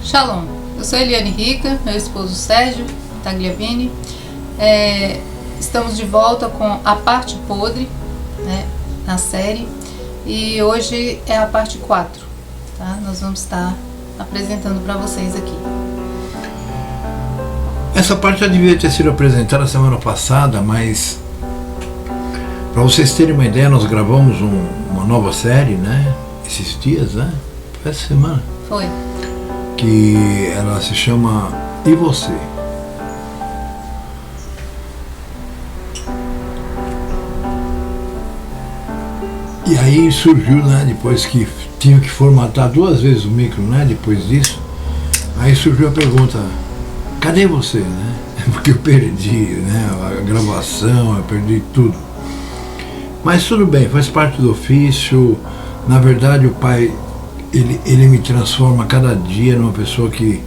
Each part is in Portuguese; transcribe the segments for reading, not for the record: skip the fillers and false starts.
Shalom, eu sou Eliane Rica, meu esposo Sérgio Tagliavini. Estamos de volta com a parte podre, né, na série, e hoje é a parte 4, tá? Nós vamos estar apresentando para vocês aqui. Essa parte já devia ter sido apresentada semana passada, mas para vocês terem uma ideia, nós gravamos uma nova série, né? Esses dias, né? Foi essa semana. Foi. Que ela se chama E Você? E aí surgiu, né? Depois que tinha que formatar 2 vezes o micro, né? Depois disso, aí surgiu a pergunta: cadê você, né? Porque eu perdi, né? A gravação, eu perdi tudo. Mas tudo bem, faz parte do ofício. Na verdade, o Pai, ele me transforma cada dia numa pessoa que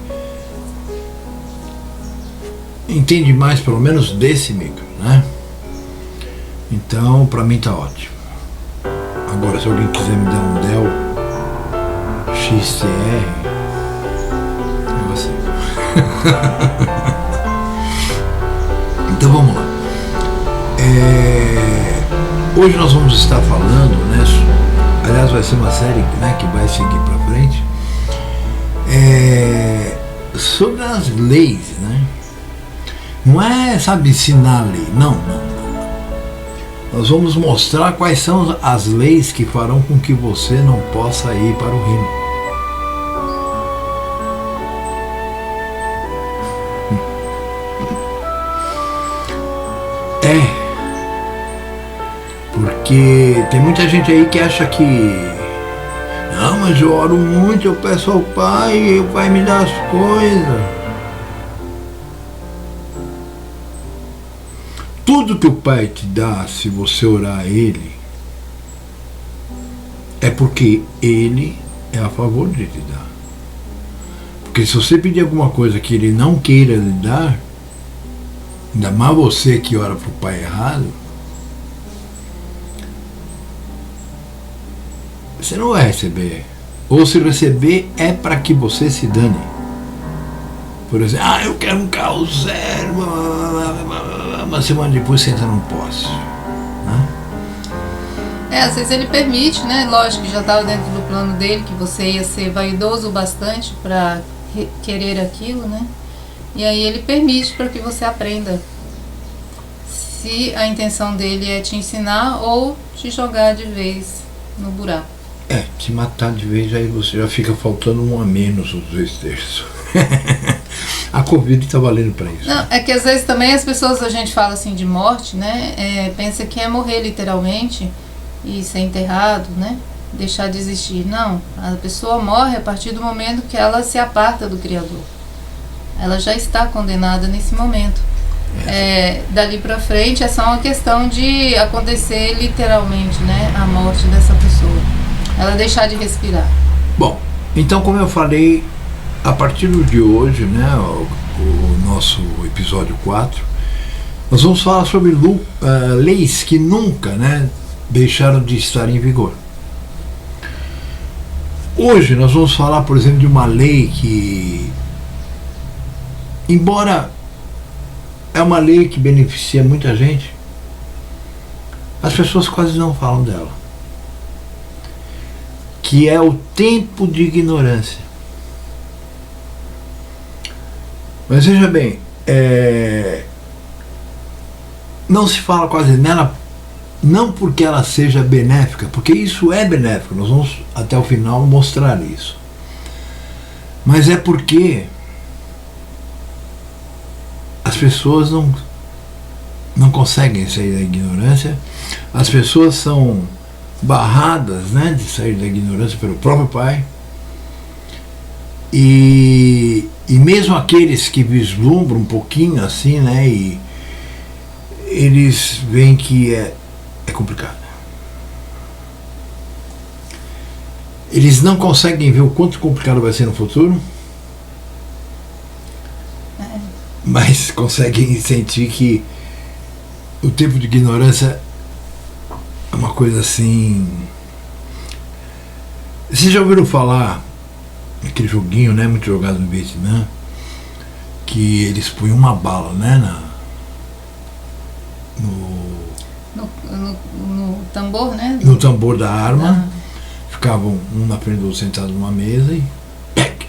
entende mais, pelo menos, desse micro, né? Então, pra mim tá ótimo. Agora, se alguém quiser me dar um Dell XCR, eu aceito. Então vamos lá. Hoje nós vamos estar falando, né? Aliás, vai ser uma série, né, que vai seguir para frente, sobre as leis, né? Não é, sabe, ensinar a lei, não. Nós vamos mostrar quais são as leis que farão com que você não possa ir para o reino. Porque tem muita gente aí que acha que não, mas eu oro muito, eu peço ao Pai e o Pai me dá as coisas. Tudo que o Pai te dá, se você orar a Ele, é porque Ele é a favor de te dar. Porque se você pedir alguma coisa que Ele não queira lhe dar, ainda mais você que ora para o Pai errado, você não vai receber. Ou se receber, é para que você se dane. Por exemplo, eu quero um carro zero, uma semana depois você entra num poste, né? Às vezes ele permite, né? Lógico que já estava dentro do plano dele, que você ia ser vaidoso bastante para querer aquilo, né? E aí ele permite para que você aprenda. Se a intenção dele é te ensinar ou te jogar de vez no buraco. Te matar de vez, aí você já fica faltando 1 a menos os 2/3. A Covid está valendo para isso. Não, é que às vezes também as pessoas, a gente fala assim de morte, né? Pensa que é morrer literalmente e ser enterrado, né? Deixar de existir. Não, a pessoa morre a partir do momento que ela se aparta do Criador. Ela já está condenada nesse momento. Dali para frente é só uma questão de acontecer literalmente, né? A morte dessa pessoa. Ela deixar de respirar. Bom, então, como eu falei, a partir de hoje, né, o nosso episódio 4, nós vamos falar sobre leis que nunca, né, deixaram de estar em vigor. Hoje nós vamos falar, por exemplo, de uma lei que, embora é uma lei que beneficia muita gente, as pessoas quase não falam dela, que é o tempo de ignorância. Mas veja bem, não se fala quase nela, não porque ela seja benéfica, porque isso é benéfico, nós vamos até o final mostrar isso, mas é porque as pessoas não conseguem sair da ignorância, as pessoas são barradas, né, de sair da ignorância pelo próprio Pai, e mesmo aqueles que vislumbram um pouquinho assim, né, e eles veem que é complicado. Eles não conseguem ver o quanto complicado vai ser no futuro, mas conseguem sentir que o tempo de ignorância é uma coisa assim. Vocês já ouviram falar aquele joguinho, né, muito jogado no Vietnã, que eles punham uma bala, né, no tambor, né? no tambor da arma, ficavam um na frente do outro sentado numa mesa e pec.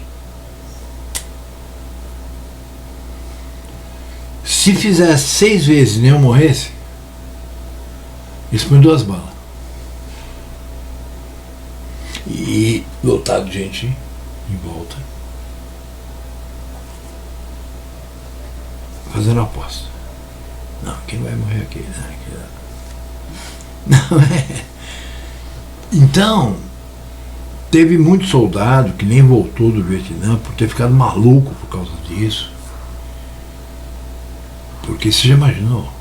Se fizesse 6 vezes e nenhum morresse, eles põem 2 balas. E lotado de gente em volta, fazendo aposta. Não, quem vai morrer aqui? Não é. Então, teve muito soldado que nem voltou do Vietnã por ter ficado maluco por causa disso. Porque você já imaginou?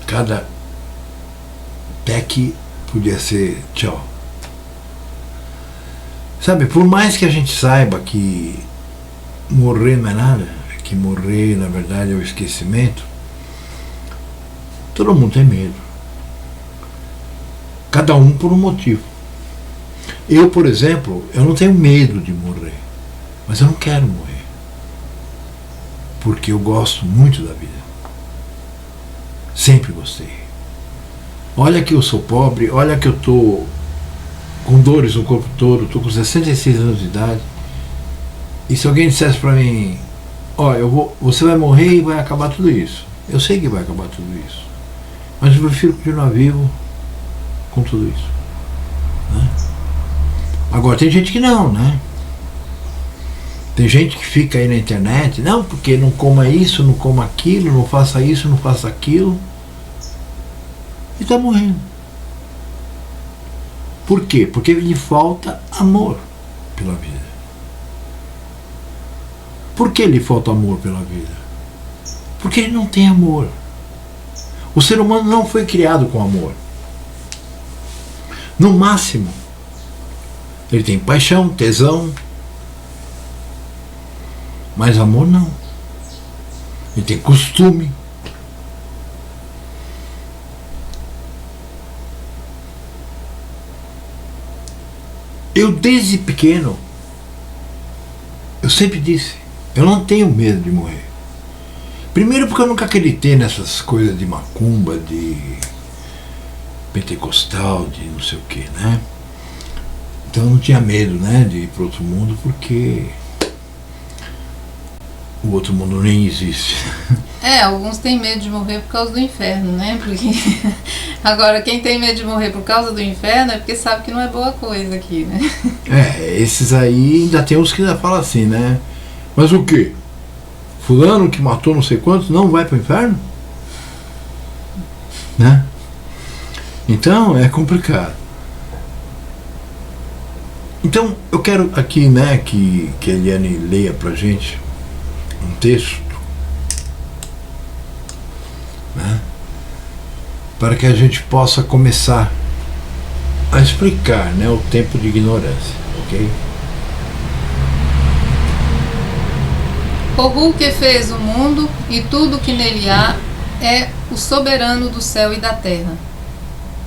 Cada PEC podia ser tchau. Sabe, por mais que a gente saiba que morrer não é nada, que morrer na verdade é o esquecimento, todo mundo tem medo. Cada um por um motivo. Eu, por exemplo, eu não tenho medo de morrer, mas eu não quero morrer. Porque eu gosto muito da vida. Sempre gostei. Olha que eu sou pobre, olha que eu estou com dores no corpo todo, estou com 66 anos de idade. E se alguém dissesse para mim, ó, você vai morrer e vai acabar tudo isso. Eu sei que vai acabar tudo isso. Mas eu prefiro continuar vivo com tudo isso. Né? Agora tem gente que não, né? Tem gente que fica aí na internet, não, porque não coma isso, não coma aquilo, não faça isso, não faça aquilo. E está morrendo. Por quê? Porque lhe falta amor pela vida. Por que lhe falta amor pela vida? Porque ele não tem amor. O ser humano não foi criado com amor. No máximo, ele tem paixão, tesão, mas amor não. Ele tem costume. Eu desde pequeno, eu sempre disse, eu não tenho medo de morrer. Primeiro porque eu nunca acreditei nessas coisas de macumba, de pentecostal, de não sei o que, né? Então eu não tinha medo, né, de ir para outro mundo, porque o outro mundo nem existe. Alguns têm medo de morrer por causa do inferno, né? Porque agora quem tem medo de morrer por causa do inferno é porque sabe que não é boa coisa aqui, né? Esses aí ainda tem uns que ainda falam assim, né? Mas o quê? Fulano que matou não sei quantos não vai para o inferno? Né? Então é complicado. Então eu quero aqui, né, que a Eliane leia pra gente um texto, né, para que a gente possa começar a explicar, né, o tempo de ignorância, ok? O Hu que fez o mundo e tudo que nele há é o soberano do céu e da terra,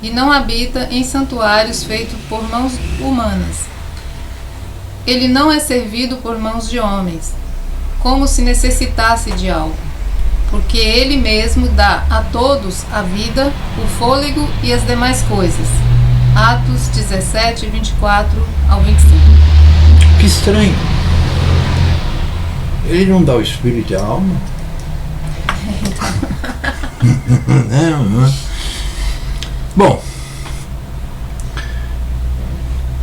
e não habita em santuários feitos por mãos humanas. Ele não é servido por mãos de homens, como se necessitasse de algo, porque ele mesmo dá a todos a vida, o fôlego e as demais coisas. Atos 17, 24 ao 25. Que estranho. Ele não dá o espírito e a alma? Não. Bom,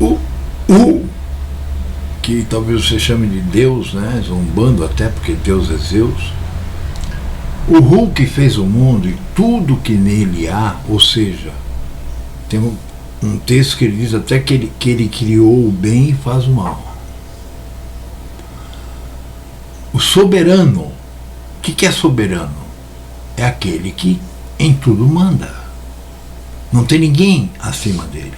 o que talvez você chame de Deus, né, zombando até porque Deus é Zeus, o Hu que fez o mundo e tudo que nele há, ou seja, tem um texto que ele diz até que ele criou o bem e faz o mal. O soberano, o que é soberano? É aquele que em tudo manda. Não tem ninguém acima dele.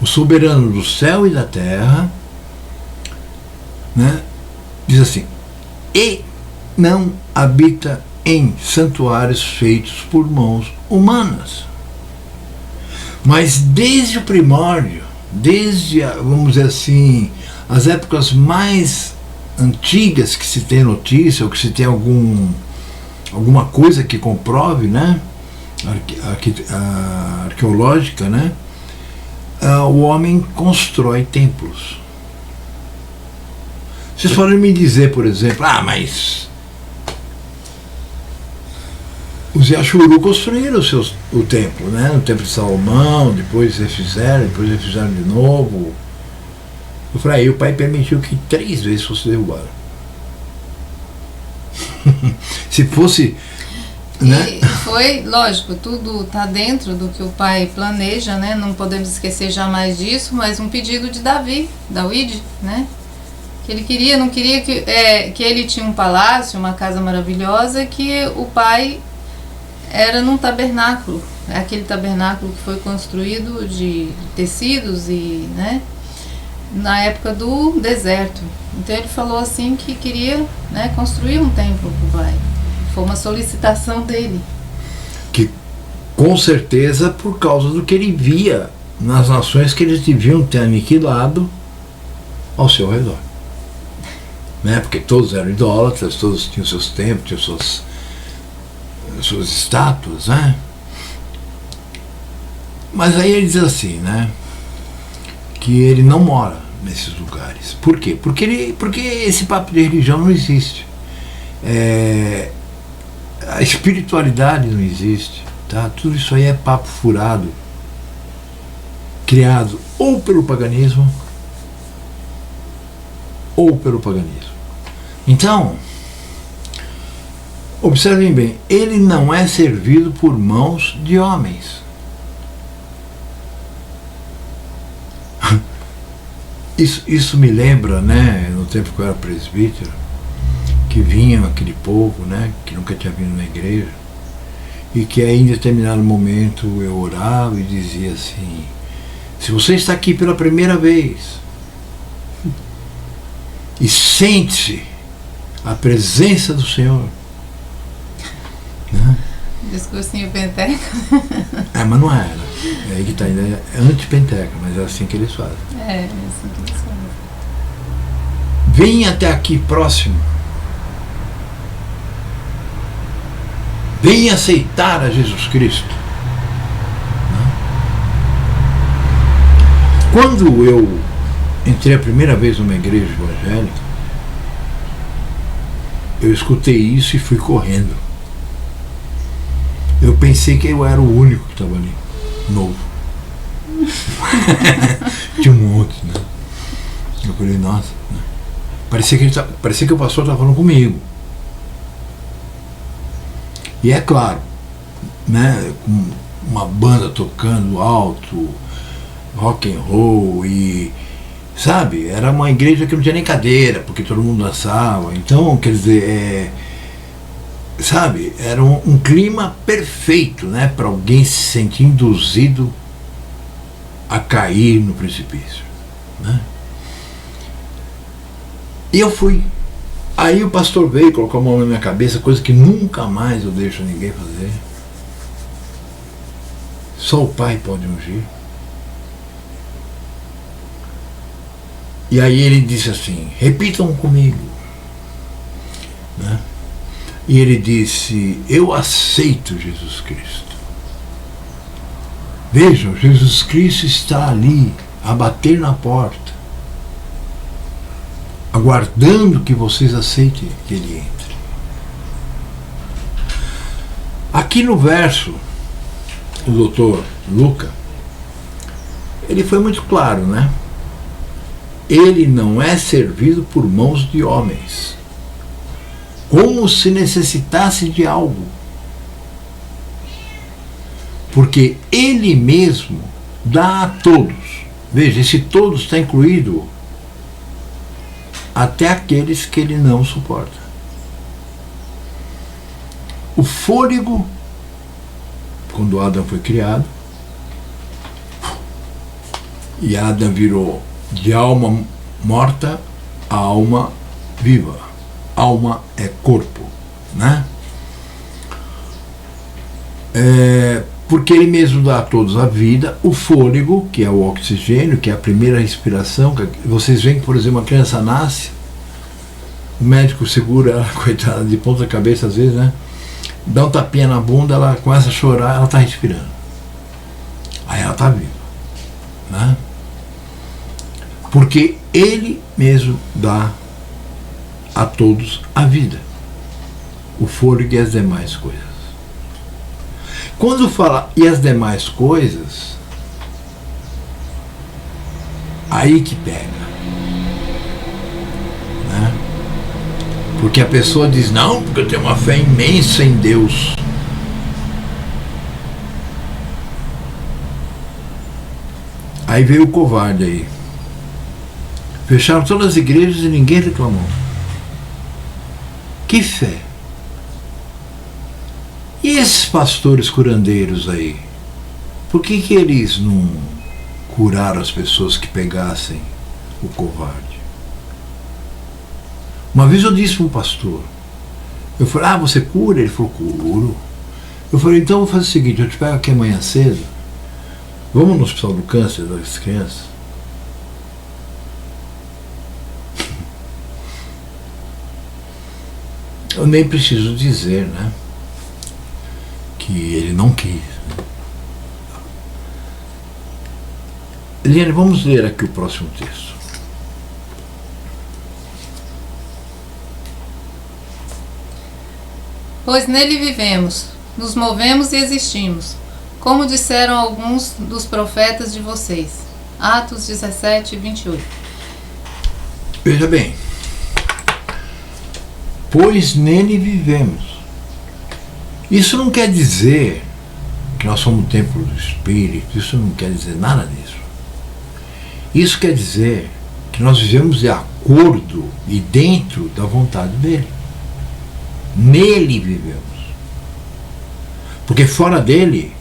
O soberano do céu e da terra, né, diz assim, e não habita em santuários feitos por mãos humanas. Mas desde o primórdio, desde, vamos dizer assim, as épocas mais antigas que se tem notícia, ou que se tem alguma coisa que comprove, né, arqueológica, né, o homem constrói templos. Vocês podem me dizer, por exemplo, mas os Yashuru construíram o templo, né? O templo de Salomão, depois refizeram de novo. Eu falei, aí o pai permitiu que 3 vezes fosse derrubado. Se fosse, né? E foi, lógico, tudo está dentro do que o pai planeja, né? Não podemos esquecer jamais disso, mas um pedido de David, né? Que ele não queria que ele tinha um palácio, uma casa maravilhosa, que o pai era num tabernáculo, aquele tabernáculo que foi construído de tecidos e, né, na época do deserto. Então ele falou assim que queria, né, construir um templo para o pai. Foi uma solicitação dele. Que com certeza por causa do que ele via nas nações que eles deviam ter aniquilado ao seu redor. Né? Porque todos eram idólatras, todos tinham seus templos, tinham suas estátuas, né? Mas aí ele diz assim, né, que ele não mora nesses lugares. Por quê? Porque esse papo de religião não existe. A espiritualidade não existe, tá? Tudo isso aí é papo furado, criado ou pelo paganismo ou pelo paganismo. Então, observem bem, ele não é servido por mãos de homens. Isso me lembra, né, no tempo que eu era presbítero, que vinha aquele povo, né, que nunca tinha vindo na igreja, e que aí em determinado momento eu orava e dizia assim, se você está aqui pela primeira vez e sente a presença do Senhor, né? Discursinho penteca. Mas não era. É aí que está, ainda é anti-penteca, mas é assim que eles fazem. É assim que eles fazem. Vem até aqui próximo. Vem aceitar a Jesus Cristo. Quando eu entrei a primeira vez numa igreja evangélica, eu escutei isso e fui correndo. Eu pensei que eu era o único que estava ali, novo. Tinha um monte, né? Eu falei, nossa, né? Parecia que o pastor estava falando comigo. E é claro, né, com uma banda tocando alto, rock and roll e, sabe, era uma igreja que não tinha nem cadeira, porque todo mundo dançava. Então, quer dizer, sabe, era um clima perfeito, né, para alguém se sentir induzido a cair no precipício, né? E eu fui. Aí o pastor veio, colocou a mão na minha cabeça, coisa que nunca mais eu deixo ninguém fazer. Só o Pai pode ungir. E aí ele disse assim, repitam comigo, né? E ele disse, eu aceito Jesus Cristo. Vejam, Jesus Cristo está ali, a bater na porta, aguardando que vocês aceitem que ele entre. Aqui no verso, o doutor Luca, ele foi muito claro, né? Ele não é servido por mãos de homens, como se necessitasse de algo, porque ele mesmo dá a todos. Veja, esse todos está incluído até aqueles que ele não suporta. O fôlego, quando Adão foi criado, e Adão virou de alma morta a alma viva. Alma é corpo, né? porque ele mesmo dá a todos a vida, o fôlego, que é o oxigênio, que é a primeira respiração. Vocês veem que, por exemplo, uma criança nasce, o médico segura ela, coitada, de ponta cabeça às vezes, né? Dá um tapinha na bunda, ela começa a chorar, ela está respirando. Aí ela está viva, né? Porque ele mesmo dá a todos a vida, o fôlego e as demais coisas. Quando fala e as demais coisas, aí que pega, né? Porque a pessoa diz, não, porque eu tenho uma fé imensa em Deus. Aí veio o covarde aí. Fecharam todas as igrejas e ninguém reclamou. Que fé! E esses pastores curandeiros aí? Por que eles não curaram as pessoas que pegassem o covarde? Uma vez eu disse para um pastor, eu falei, você cura? Ele falou, curo. Eu falei, então eu vou fazer o seguinte, eu te pego aqui amanhã cedo, vamos no Hospital do Câncer das Crianças. Eu nem preciso dizer, né, que ele não quis. Eliane, vamos ler aqui o próximo texto. Pois nele vivemos, nos movemos e existimos, como disseram alguns dos profetas de vocês. Atos 17, 28. Veja bem. Pois nele vivemos. Isso não quer dizer que nós somos o templo do Espírito, isso não quer dizer nada disso. Isso quer dizer que nós vivemos de acordo e dentro da vontade dele. Nele vivemos. Porque fora dele,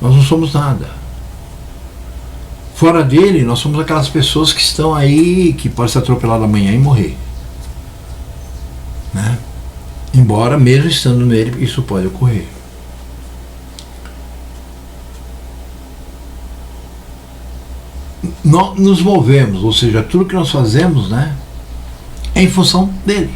nós não somos nada. Fora dele, nós somos aquelas pessoas que estão aí, que podem ser atropeladas amanhã e morrer. Né? Embora, mesmo estando nele, isso pode ocorrer. Nós nos movemos, ou seja, tudo que nós fazemos, né, é em função dele.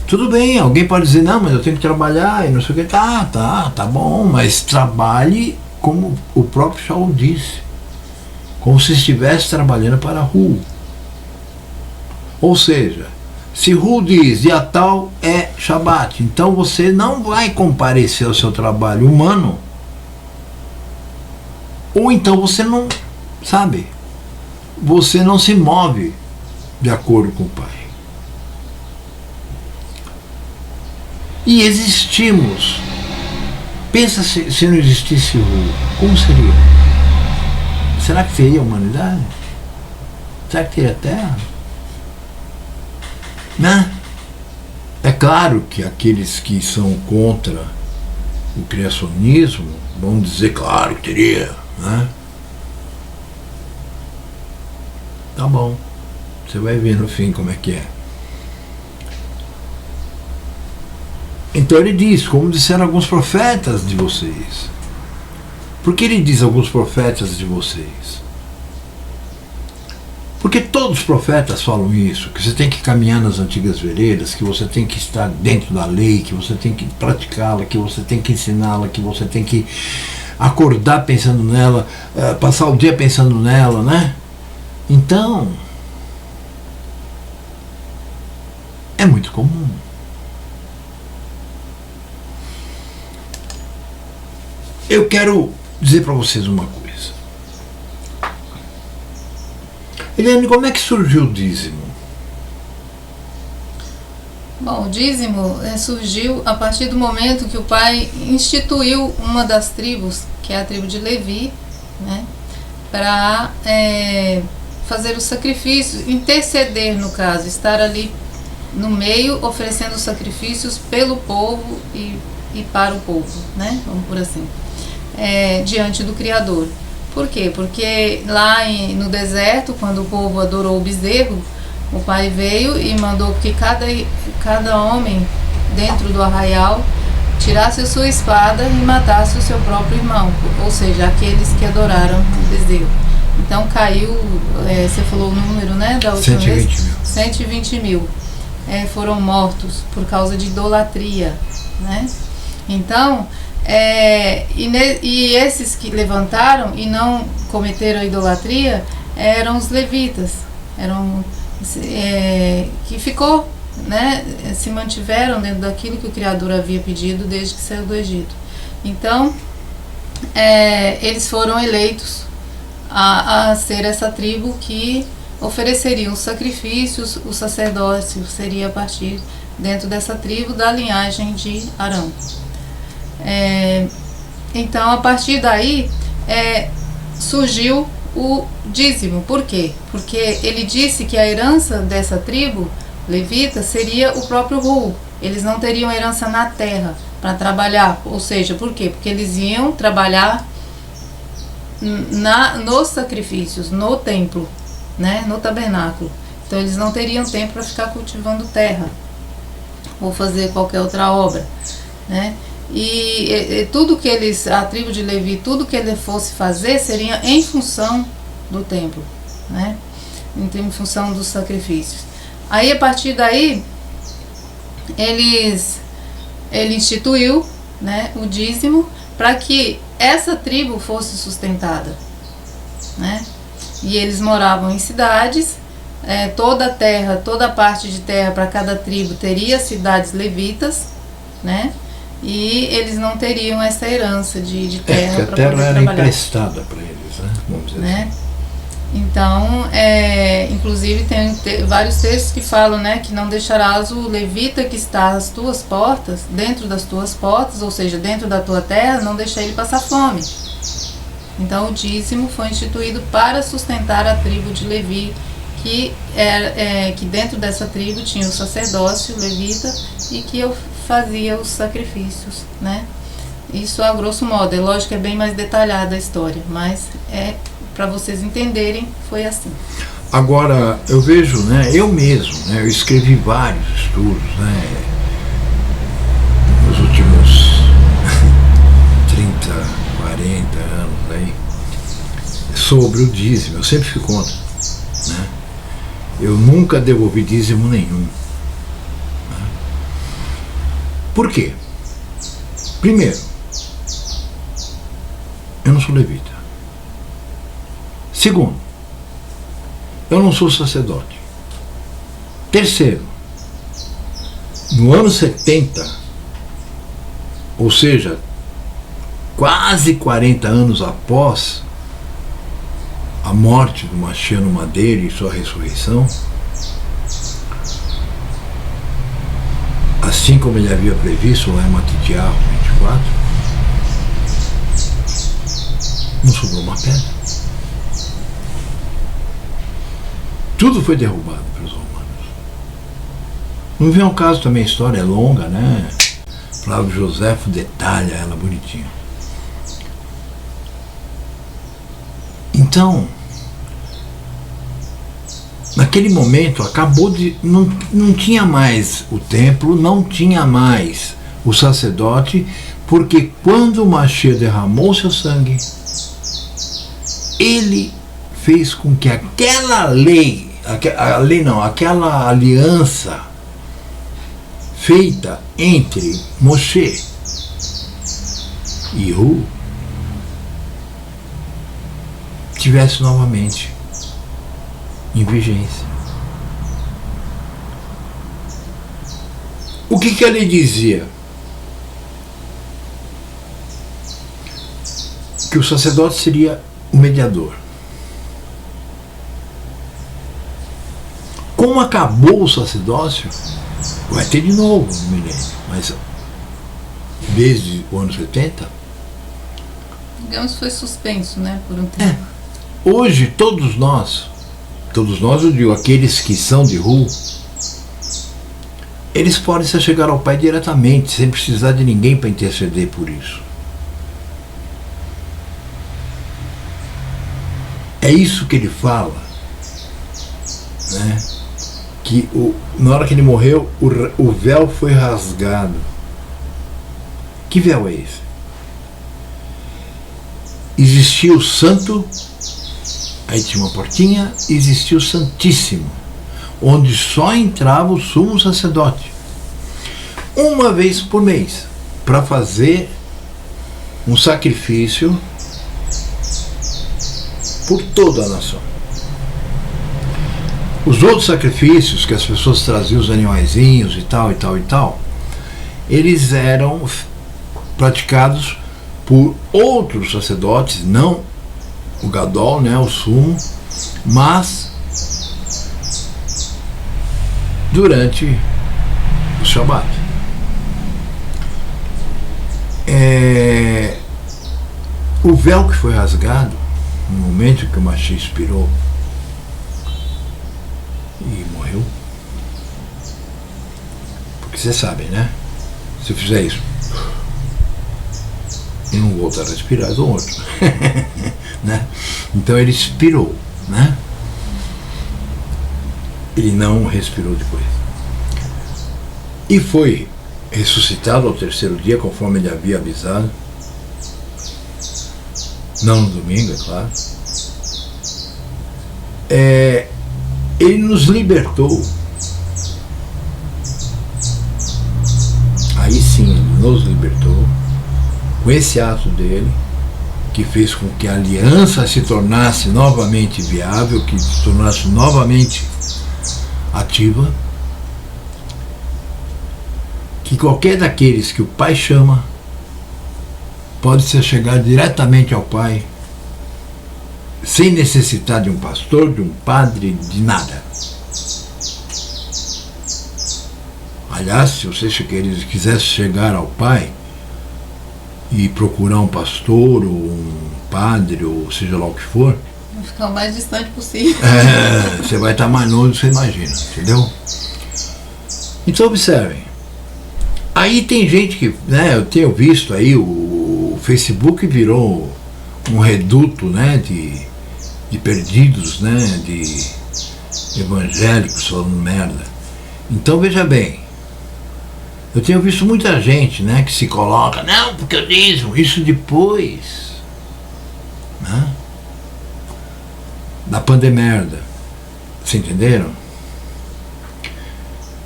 Tudo bem, alguém pode dizer, não, mas eu tenho que trabalhar e não sei o que. Tá bom, mas trabalhe como o próprio Shaul disse, como se estivesse trabalhando para Hu. Ou seja, se Hu diz, dia tal é Shabat, então você não vai comparecer ao seu trabalho humano, ou então você não, sabe, você não se move de acordo com o Pai. E existimos. Pensa se não existisse Hu, como seria? Será que teria humanidade? Será que teria terra? Né? É claro que aqueles que são contra o criacionismo vão dizer, claro que teria, né? Tá bom, você vai ver no fim como é que é. Então ele diz, como disseram alguns profetas de vocês. Por que ele diz alguns profetas de vocês? Porque todos os profetas falam isso, que você tem que caminhar nas antigas veredas, que você tem que estar dentro da lei, que você tem que praticá-la, que você tem que ensiná-la, que você tem que acordar pensando nela, passar o dia pensando nela, né? Então, é muito comum. Eu quero dizer para vocês uma coisa. Eliane, como é que surgiu o dízimo? Bom, o dízimo surgiu a partir do momento que o pai instituiu uma das tribos, que é a tribo de Levi, né, para fazer os sacrifícios, interceder no caso, estar ali no meio oferecendo sacrifícios pelo povo e para o povo, né, vamos por assim, diante do Criador. Por quê? Porque lá no deserto, quando o povo adorou o bezerro, o pai veio e mandou que cada homem dentro do arraial tirasse a sua espada e matasse o seu próprio irmão, ou seja, aqueles que adoraram o bezerro. Então caiu, você falou o número, né, da última 120 vez? mil. 120 mil foram mortos por causa de idolatria, né? Então, e esses que levantaram e não cometeram a idolatria eram os levitas, que ficou, né, se mantiveram dentro daquilo que o Criador havia pedido desde que saiu do Egito. Então, eles foram eleitos a ser essa tribo que ofereceriam os sacrifícios. O sacerdócio seria a partir dentro dessa tribo da linhagem de Arão. Então, a partir daí surgiu o dízimo. Por quê? Porque ele disse que a herança dessa tribo levita seria o próprio Ru. Eles não teriam herança na terra para trabalhar. Ou seja, por quê? Porque eles iam trabalhar nos sacrifícios, no templo, né, no tabernáculo. Então eles não teriam tempo para ficar cultivando terra ou fazer qualquer outra obra, né? E tudo que a tribo de Levi, tudo que ele fosse fazer seria em função do templo, né? Em função dos sacrifícios. Aí, a partir daí, ele instituiu, né, o dízimo para que essa tribo fosse sustentada, né? E eles moravam em cidades, toda a terra, toda a parte de terra para cada tribo teria cidades levitas, né? E eles não teriam essa herança de terra para poder trabalhar. A terra era emprestada para eles, né? Vamos dizer assim. Então, inclusive tem vários textos que falam, né, que não deixarás o levita que está às tuas portas, dentro das tuas portas, ou seja, dentro da tua terra, não deixar ele passar fome. Então o dízimo foi instituído para sustentar a tribo de Levi, que dentro dessa tribo tinha o sacerdócio levita e que fazia os sacrifícios, né? Isso a grosso modo. É lógico que é bem mais detalhada a história, mas para vocês entenderem, foi assim. Agora, eu vejo, né, eu mesmo, né, eu escrevi vários estudos, né, nos últimos 30, 40 anos aí, sobre o dízimo. Eu sempre fui contra, né? Eu nunca devolvi dízimo nenhum, né? Por quê? Primeiro, eu não sou levita. Segundo, eu não sou sacerdote. Terceiro, no ano 70, ou seja, quase 40 anos após a morte do Mashiach no madeiro e sua ressurreição, assim como ele havia previsto lá em Matitiahu 24, não sobrou uma pedra. Tudo foi derrubado pelos romanos. Não vem ao caso também, a história é longa, né? Flávio Joséfo detalha ela bonitinha. Então, naquele momento acabou de... Não tinha mais o templo, não tinha mais o sacerdote, porque quando o Mashiach derramou seu sangue, ele fez com que aquela aquela aliança feita entre Moshe e Ru tivesse novamente em vigência. O que a lei dizia? Que o sacerdote seria o mediador. Como acabou o sacerdócio, vai ter de novo no milênio, mas desde o ano 70... Digamos que foi suspenso, né, por um tempo. Hoje, todos nós, eu digo, aqueles que são de Ru, eles podem se chegar ao Pai diretamente, sem precisar de ninguém para interceder por isso. É isso que ele fala, né? Que na hora que ele morreu, o véu foi rasgado Que véu é esse? Existia o santo, aí tinha uma portinha, existia o santíssimo, onde só entrava o sumo sacerdote, uma vez por mês, para fazer um sacrifício por toda a nação. Os outros sacrifícios que as pessoas traziam, os animaizinhos e tal, e tal, e tal, eles eram praticados por outros sacerdotes, não o Gadol, né, o sumo, mas durante o Shabat. O véu que foi rasgado no momento que o Mashiach expirou e morreu, porque vocês sabem, né? Se eu fizer isso e não voltar a respirar, eu dou outro. Né? Então ele expirou, né? Ele não respirou depois. E foi ressuscitado ao terceiro dia, conforme ele havia avisado. Não no domingo, é claro. Ele nos libertou. Aí sim, ele nos libertou com esse ato dele, que fez com que a aliança se tornasse novamente viável, que se tornasse novamente ativa, que qualquer daqueles que o Pai chama pode se chegar diretamente ao Pai, sem necessitar de um pastor, de um padre, de nada. Aliás, se você quisesse chegar ao Pai e procurar um pastor ou um padre, ou seja lá o que for, vai ficar o mais distante possível. Você vai estar mais longe do que você imagina, entendeu? Então observem. Aí tem gente que, né, eu tenho visto aí, o Facebook virou um reduto, né, de perdidos, né, de evangélicos falando merda. Então veja bem, eu tenho visto muita gente, né, que se coloca, não, porque eu dízimo, isso depois, né, da pandemerda. Vocês entenderam?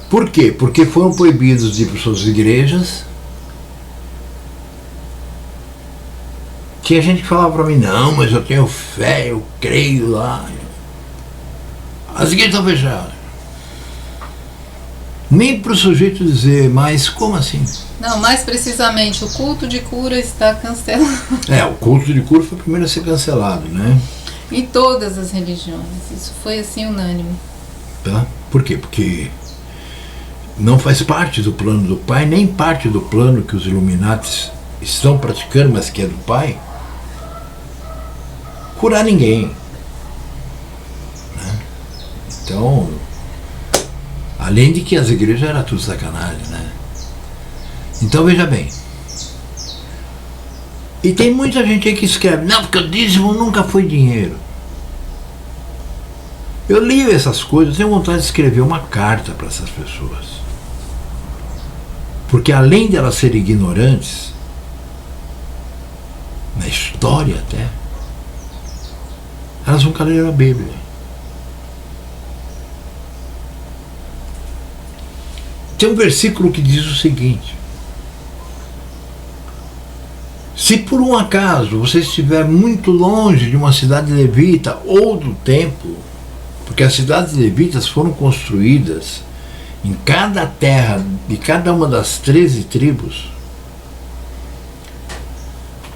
Por quê? Porque foram proibidos de ir para suas igrejas. Tinha gente que falava para mim, não, mas eu tenho fé, eu creio lá. As igrejas estão fechadas. Nem para o sujeito dizer, mas como assim? Não, mais precisamente, o culto de cura está cancelado. O culto de cura foi o primeiro a ser cancelado, né? Em todas as religiões. Isso foi assim unânime. Tá? Por quê? Porque não faz parte do plano do Pai, nem parte do plano que os Illuminatis estão praticando, mas que é do Pai, curar ninguém. Né? Então, além de que as igrejas eram tudo sacanagem, né? Então veja bem. E tem muita gente aí que escreve, não, porque o dízimo nunca foi dinheiro. Eu leio essas coisas, tenho vontade de escrever uma carta para essas pessoas. Porque além de elas serem ignorantes, na história até, elas nunca leram a Bíblia. Tem um versículo que diz o seguinte: se por um acaso você estiver muito longe de uma cidade levita ou do templo, porque as cidades levitas foram construídas em cada terra de cada uma das 13 tribos,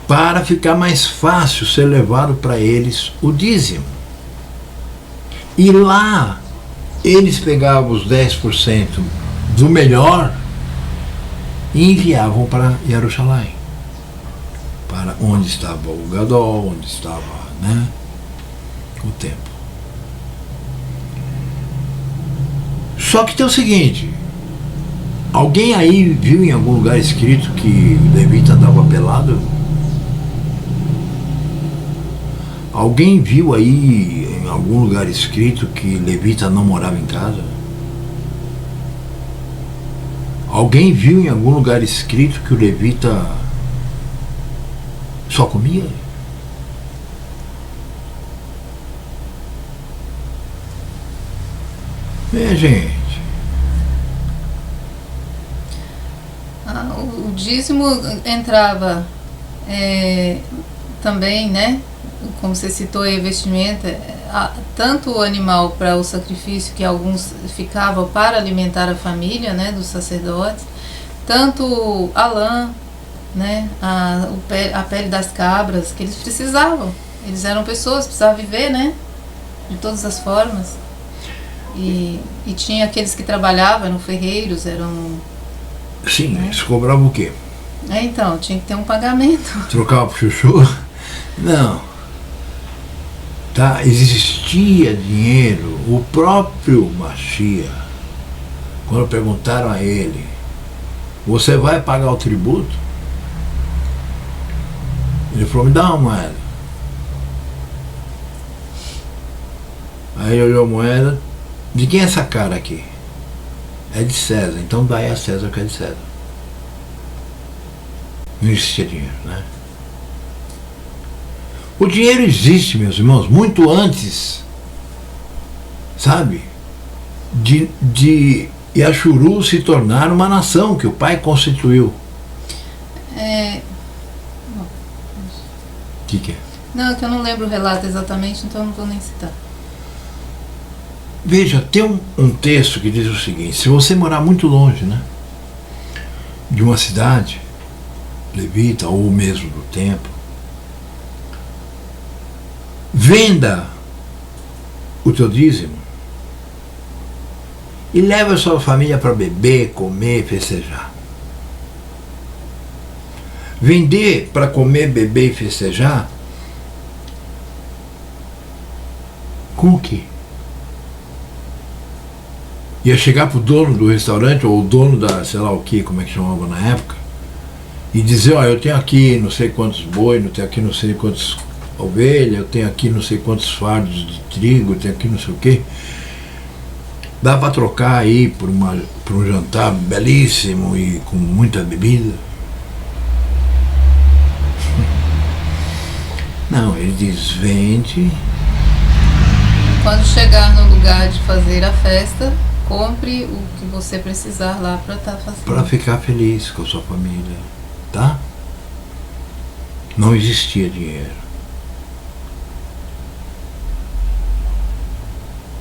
para ficar mais fácil ser levado para eles o dízimo. E lá eles pegavam os 10% do melhor e enviavam para Jerusalém, para onde estava o Gadol, onde estava, né, o templo. Só que tem o seguinte, alguém aí viu em algum lugar escrito que levita andava pelado? Alguém viu aí em algum lugar escrito que levita não morava em casa? Alguém viu em algum lugar escrito que o levita só comia? Gente. O dízimo entrava também, né? Como você citou aí, a vestimenta, tanto o animal para o sacrifício, que alguns ficavam para alimentar a família, né, dos sacerdotes, tanto a lã, né, a pele das cabras, que eles precisavam. Eles eram pessoas, precisavam viver, né, de todas as formas. E tinha aqueles que trabalhavam, eram ferreiros, eram... Sim, né? Eles cobravam o quê? Então, tinha que ter um pagamento. Trocava pro chuchu? Não. Tá? Existia dinheiro. O próprio Mashiach, quando perguntaram a ele, você vai pagar o tributo? Ele falou, me dá uma moeda. Aí ele olhou a moeda, de quem é essa cara aqui? É de César, então dá a César o que é de César. Não existia dinheiro, né? O dinheiro existe, meus irmãos, muito antes, sabe, de Yashuru se tornar uma nação que o pai constituiu. O que é? Não, que eu não lembro o relato exatamente, então eu não vou nem citar. Veja, tem um texto que diz o seguinte: se você morar muito longe, né, de uma cidade levita ou mesmo do templo, venda o teu dízimo e leva a sua família para beber, comer, festejar. Vender para comer, beber e festejar com o quê? Ia chegar pro dono do restaurante ou o dono da, sei lá o que, como é que chamava na época, e dizer, ó, eu tenho aqui não sei quantos bois, eu tenho aqui não sei quantas ovelhas, eu tenho aqui não sei quantos fardos de trigo, eu tenho aqui não sei o que. Dá para trocar aí por um jantar belíssimo e com muita bebida? Não, ele diz, vende. Quando chegar no lugar de fazer a festa, compre o que você precisar lá para estar fazendo. Para ficar feliz com a sua família, tá? Não existia dinheiro.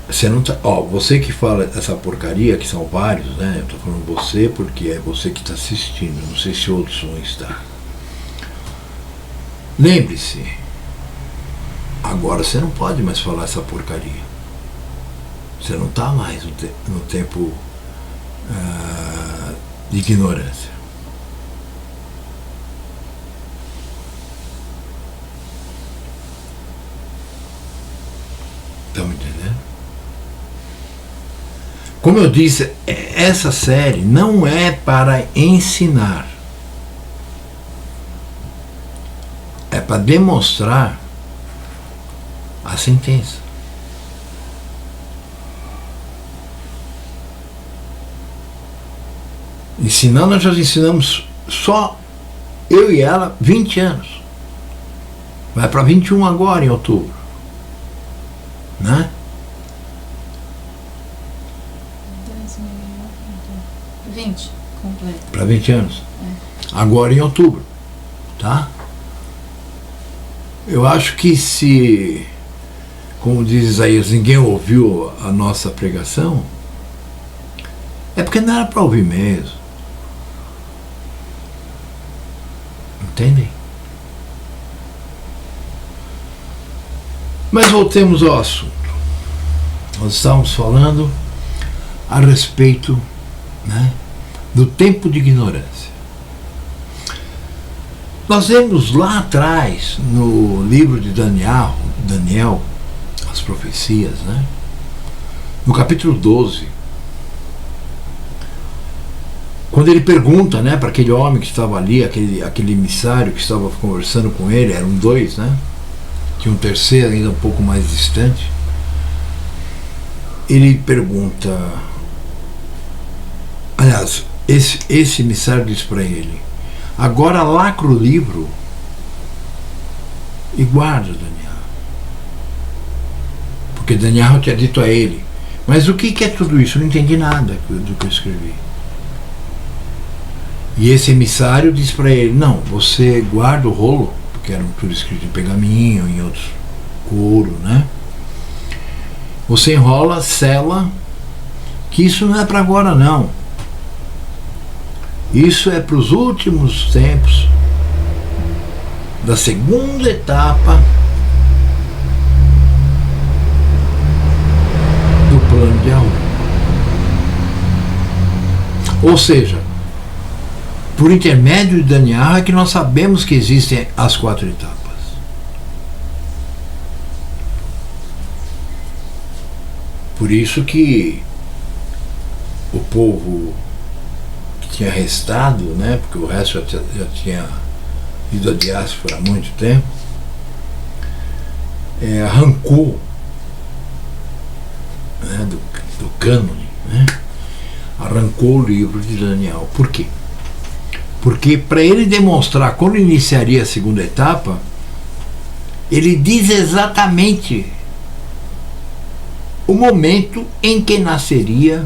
Você não tá, ó, você que fala essa porcaria, que são vários, né? Eu tô falando você porque é você que está assistindo, não sei se outros vão estar. Lembre-se, agora você não pode mais falar essa porcaria. Você não está mais no tempo de ignorância. Estão me entendendo? Como eu disse, essa série não é para ensinar. É para demonstrar a sentença. Ensinar, nós já ensinamos só eu e ela 20 anos. Vai para 21 agora, em outubro. Né? 20, completo. Para 20 anos. Agora em outubro. Tá? Eu acho que se, como diz Isaías, ninguém ouviu a nossa pregação, é porque não era para ouvir mesmo. Entendem? Mas voltemos ao assunto. Nós estávamos falando a respeito, né, do tempo de ignorância. Nós vemos lá atrás, no livro de Daniel, as profecias, né, no capítulo 12, quando ele pergunta, né, para aquele homem que estava ali, aquele emissário que estava conversando com ele, eram dois, né, tinha um terceiro ainda um pouco mais distante, ele pergunta, aliás, esse emissário diz para ele: agora lacra o livro e guarda, Daniel. Porque Daniel tinha dito a ele: mas o que é tudo isso? Eu não entendi nada do que eu escrevi. E esse emissário diz para ele: não, você guarda o rolo, porque era tudo escrito em pergaminho, em outros couro, né? Você enrola, sela, que isso não é para agora não. Isso é para os últimos tempos da segunda etapa do plano de Aura. Ou seja, por intermédio de Daniel é que nós sabemos que existem as 4 etapas. Por isso que o povo que tinha restado, né, porque o resto já tinha ido à diáspora há muito tempo, arrancou, né, do cânone, né, arrancou o livro de Daniel. Por quê? Porque para ele demonstrar quando iniciaria a segunda etapa, ele diz exatamente o momento em que nasceria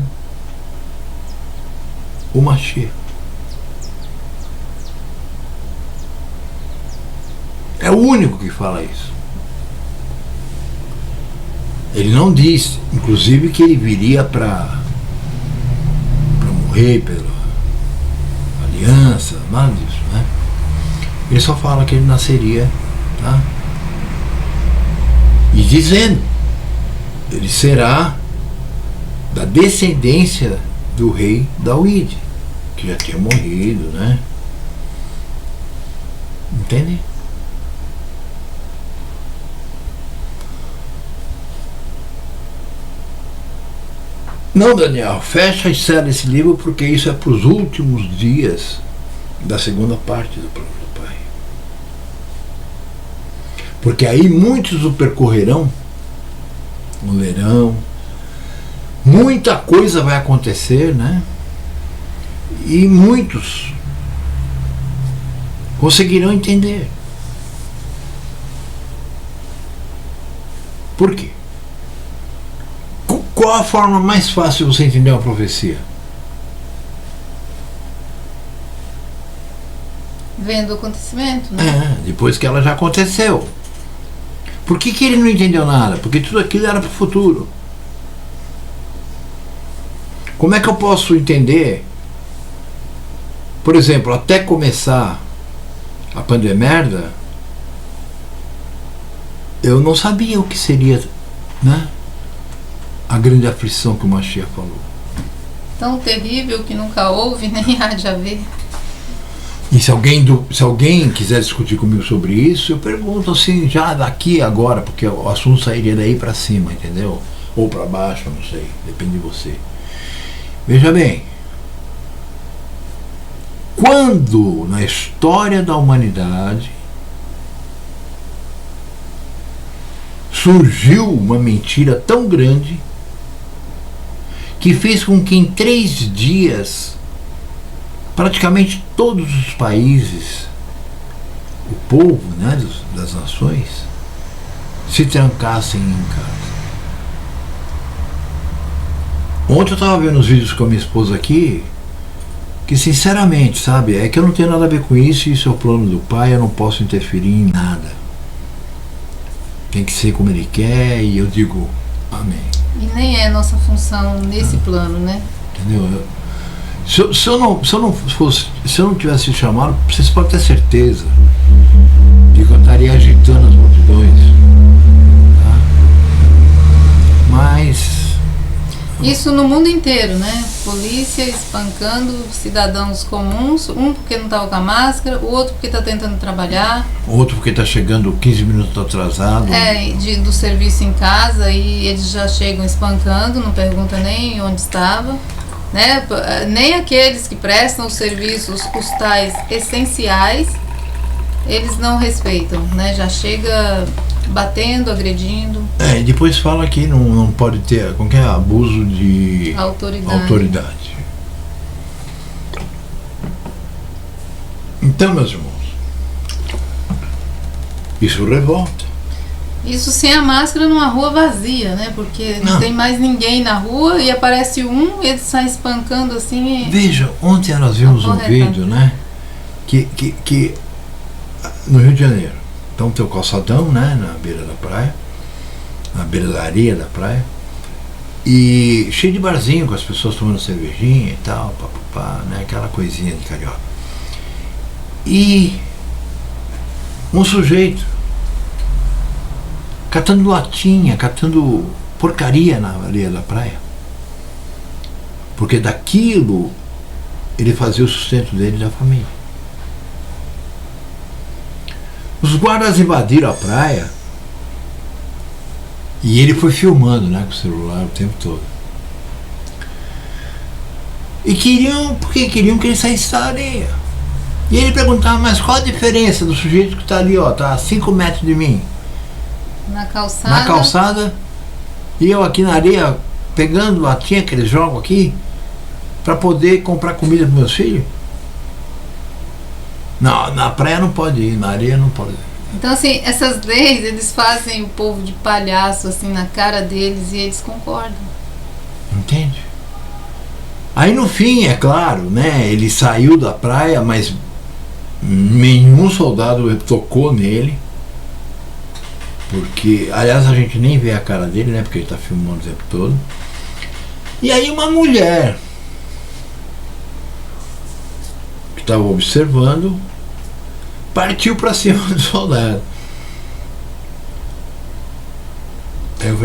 o Mashiach. É o único que fala isso. Ele não diz, inclusive, que ele viria para morrer pela aliança, nada disso, né? Ele só fala que ele nasceria, tá? E dizendo, ele será da descendência do rei David, que já tinha morrido, né? Entende? Não, Daniel, fecha e sela esse livro, porque isso é para os últimos dias da segunda parte do plano do Pai. Porque aí muitos o percorrerão, o lerão, muita coisa vai acontecer, né? E muitos conseguirão entender. Por quê? Qual a forma mais fácil de você entender uma profecia? Vendo o acontecimento, né? Depois que ela já aconteceu. Por que ele não entendeu nada? Porque tudo aquilo era para o futuro. Como é que eu posso entender? Por exemplo, até começar a pandemia, eu não sabia o que seria, né, a grande aflição que o Mashiach falou. Tão terrível que nunca houve, nem há de haver. E se alguém quiser discutir comigo sobre isso, eu pergunto assim, já daqui agora, porque o assunto sairia daí para cima, entendeu? Ou para baixo, não sei, depende de você. Veja bem, quando na história da humanidade surgiu uma mentira tão grande que fez com que em 3 dias praticamente todos os países, o povo, né, das nações, se trancassem em casa. Ontem eu estava vendo os vídeos com a minha esposa aqui, que sinceramente, sabe, é que eu não tenho nada a ver com isso, isso é o plano do Pai, eu não posso interferir em nada. Tem que ser como Ele quer, e eu digo amém. E nem é nossa função nesse plano, né? Entendeu? Se eu não tivesse chamado, vocês podem ter certeza de que eu estaria agitando as multidões, tá? Mas isso no mundo inteiro, né? Polícia espancando cidadãos comuns, um porque não estava com a máscara, o outro porque está tentando trabalhar. O outro porque está chegando 15 minutos atrasado. Do serviço em casa, e eles já chegam espancando, não pergunta nem onde estava. Né? Nem aqueles que prestam os serviços, os tais essenciais, eles não respeitam, né? Já chega batendo, agredindo. E depois fala que não pode ter qualquer abuso de autoridade. Então, meus irmãos, isso revolta. Isso sem a máscara numa rua vazia, né? Porque não tem mais ninguém na rua e aparece um, ele sai espancando assim. Veja, ontem nós vimos um vídeo, né? Que no Rio de Janeiro, então tem o calçadão, né? Na beira da praia, na beira da areia da praia, e cheio de barzinho com as pessoas tomando cervejinha e tal, papapá, né? Aquela coisinha de carioca. E um sujeito catando latinha, catando porcaria na areia da praia. Porque daquilo ele fazia o sustento dele e da família. Os guardas invadiram a praia e ele foi filmando, né, com o celular o tempo todo. E porque queriam que ele saísse da areia. E ele perguntava, mas qual a diferença do sujeito que está ali, ó, tá a 5 metros de mim? Na calçada, e eu aqui na areia pegando latinha que eles jogam aqui para poder comprar comida para meus filhos. Não, na praia não pode ir, na areia não pode ir. Então, assim, essas leis, eles fazem o povo de palhaço assim na cara deles e eles concordam. Entende? Aí no fim, é claro, né, ele saiu da praia, mas nenhum soldado tocou nele. Porque, aliás, a gente nem vê a cara dele, né? Porque ele está filmando o tempo todo. E aí uma mulher que estava observando partiu para cima do soldado.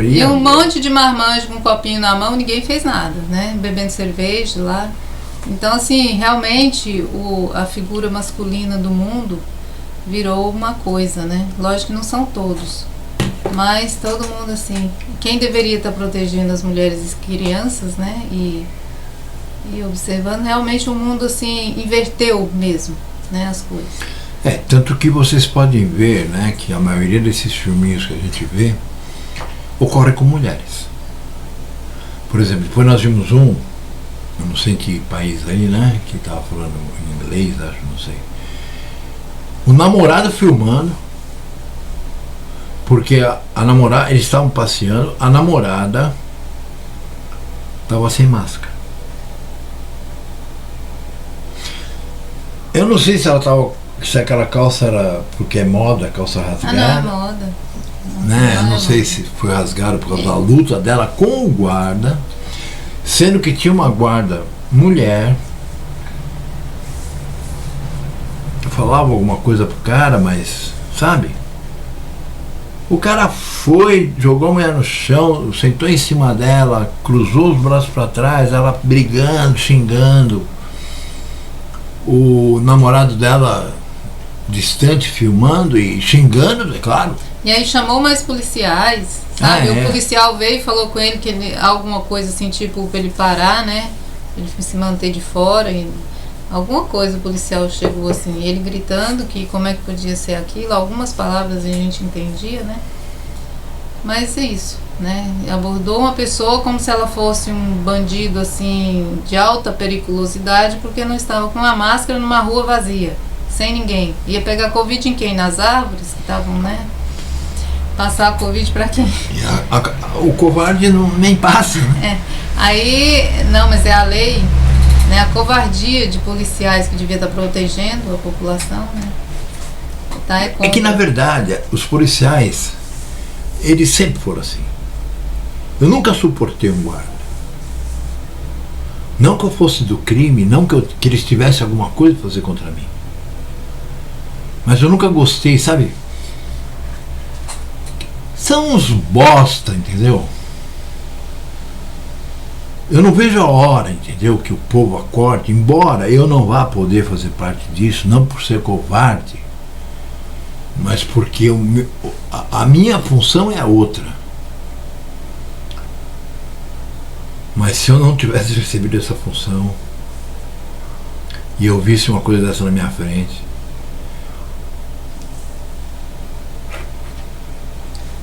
E um monte de marmanjo com um copinho na mão, ninguém fez nada, né? Bebendo cerveja lá. Então, assim, realmente a figura masculina do mundo virou uma coisa, né? Lógico que não são todos, mas todo mundo assim. Quem deveria estar protegendo as mulheres e crianças, né? E observando, realmente o mundo assim inverteu mesmo, né? As coisas. Tanto que vocês podem ver, né? Que a maioria desses filminhos que a gente vê ocorre com mulheres. Por exemplo, depois nós vimos eu não sei em que país aí, né? Que estava falando em inglês, acho, não sei. O namorado filmando, porque a namorada, eles estavam passeando, a namorada estava sem máscara. Eu não sei se aquela calça era porque é moda, calça rasgada. Não é moda. Né? Eu não sei se foi rasgada por causa da luta dela com o guarda, sendo que tinha uma guarda mulher. Falava alguma coisa pro cara, mas, sabe? O cara foi, jogou a mulher no chão, sentou em cima dela, cruzou os braços para trás, ela brigando, xingando. O namorado dela distante, filmando e xingando, é claro. E aí chamou mais policiais, sabe? O policial veio e falou com ele que alguma coisa assim, tipo, pra ele parar, né? Ele se manter de fora e alguma coisa o policial chegou assim, ele gritando que como é que podia ser aquilo, algumas palavras a gente entendia, né? Mas é isso, né? Abordou uma pessoa como se ela fosse um bandido assim de alta periculosidade porque não estava com uma máscara numa rua vazia, sem ninguém. Ia pegar Covid em quem? Nas árvores que estavam, né? Passar a Covid para quem? O covarde nem passa, né? Aí, não, mas é a lei, né? A covardia de policiais que devia estar protegendo a população, né? É que na verdade os policiais, eles sempre foram assim. Eu nunca suportei um guarda. Não que eu fosse do crime, não que eles tivessem alguma coisa a fazer contra mim. Mas eu nunca gostei, sabe? São uns bosta, entendeu? Eu não vejo a hora, entendeu? Que o povo acorde, embora eu não vá poder fazer parte disso, não por ser covarde, mas porque a minha função é a outra. Mas se eu não tivesse recebido essa função e eu visse uma coisa dessa na minha frente,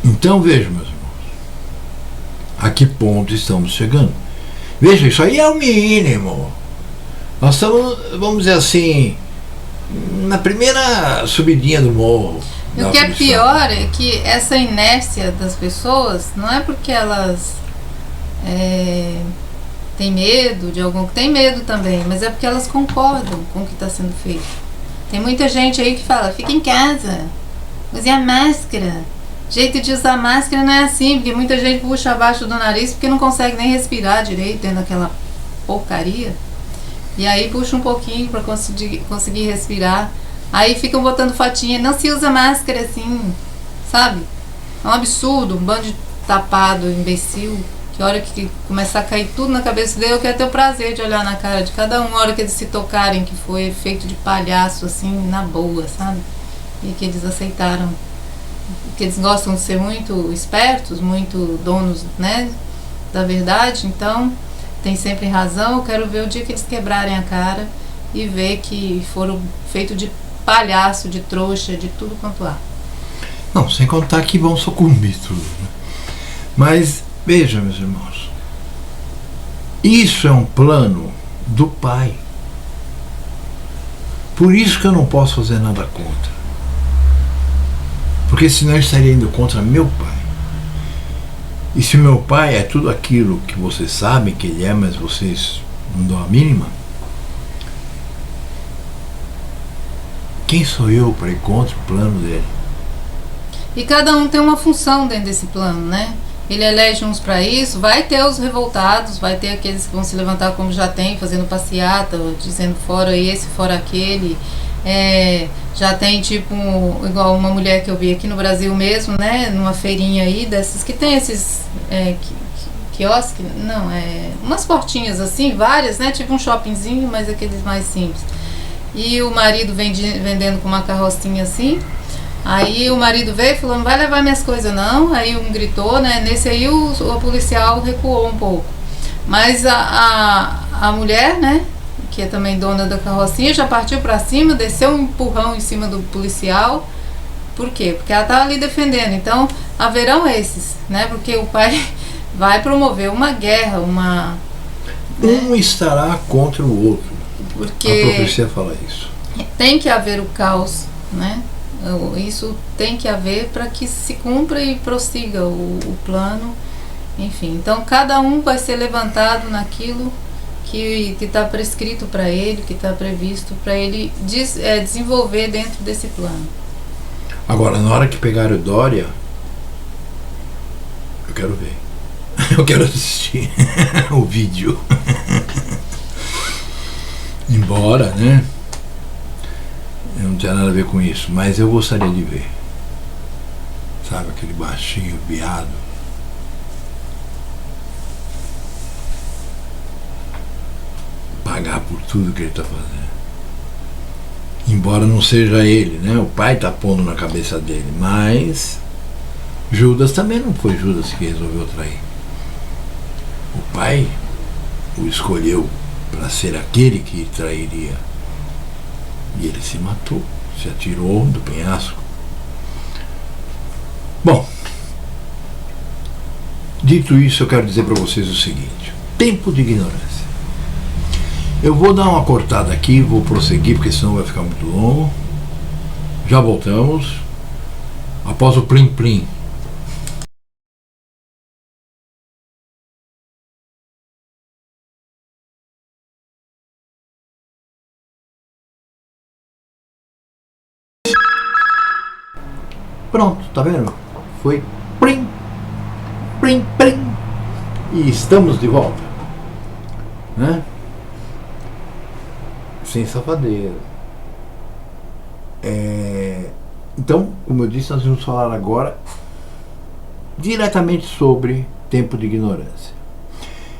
então veja, meus irmãos, a que ponto estamos chegando. Veja, isso aí é o mínimo. Nós estamos, vamos dizer assim, na primeira subidinha do morro. E o que é pior é que essa inércia das pessoas não é porque elas têm medo de algum, tem medo também, mas é porque elas concordam com o que está sendo feito. Tem muita gente aí que fala, fica em casa, use a máscara. Jeito de usar máscara não é assim, porque muita gente puxa abaixo do nariz porque não consegue nem respirar direito dentro daquela porcaria. E aí puxa um pouquinho para conseguir respirar. Aí ficam botando fotinha, não se usa máscara assim, sabe? É um absurdo, um bando de tapado, imbecil, que a hora que começar a cair tudo na cabeça dele, eu quero ter o prazer de olhar na cara de cada um, a hora que eles se tocarem, que foi feito de palhaço, assim, na boa, sabe? E que eles aceitaram, que eles gostam de ser muito espertos, muito donos, né, da verdade, então tem sempre razão. Eu quero ver o dia que eles quebrarem a cara e ver que foram feitos de palhaço, de trouxa, de tudo quanto há. Não, sem contar que vão sucumbir tudo, né? Mas, veja, meus irmãos, isso é um plano do Pai. Por isso que eu não posso fazer nada contra. Porque senão eu estaria indo contra meu Pai. E se meu Pai é tudo aquilo que vocês sabem que Ele é, mas vocês não dão a mínima, quem sou eu para ir contra o plano dele? E cada um tem uma função dentro desse plano, né? Ele elege uns para isso, vai ter os revoltados, vai ter aqueles que vão se levantar como já tem, fazendo passeata, dizendo fora esse, fora aquele. Já tem tipo, igual uma mulher que eu vi aqui no Brasil mesmo, né? Numa feirinha aí, dessas que tem esses quiosques, não, umas portinhas assim, várias, né? Tipo um shoppingzinho, mas aqueles mais simples. E o marido vendendo com uma carrocinha assim. Aí o marido veio e falou, não vai levar minhas coisas não. Aí um gritou, né? Nesse aí o policial recuou um pouco. Mas a mulher, né? Que é também dona da carrocinha, já partiu pra cima, desceu um empurrão em cima do policial. Por quê? Porque ela estava ali defendendo. Então haverão esses, né? Porque o pai vai promover uma guerra, uma... Um estará contra o outro. Porque a profecia fala isso. Tem que haver o caos, né? Isso tem que haver para que se cumpra e prossiga o plano. Enfim, então cada um vai ser levantado naquilo que está prescrito para ele, que está previsto para ele desenvolver dentro desse plano. Agora, na hora que pegar o Dória, eu quero ver. Eu quero assistir o vídeo. Embora, né? Eu não tenho nada a ver com isso, mas eu gostaria de ver. Sabe, aquele baixinho, viado. Pagar por tudo que ele está fazendo. Embora não seja ele, né? O pai está pondo na cabeça dele, mas Judas também não foi Judas que resolveu trair. O pai o escolheu para ser aquele que trairia. E ele se matou, se atirou do penhasco. Bom, dito isso, eu quero dizer para vocês o seguinte: tempo de ignorância. Eu vou dar uma cortada aqui, vou prosseguir, porque senão vai ficar muito longo. Já voltamos após o plim-plim. Pronto, tá vendo? Foi plim, plim, plim. E estamos de volta, né? Sem safadeza. Então, como eu disse, nós vamos falar agora diretamente sobre tempo de ignorância.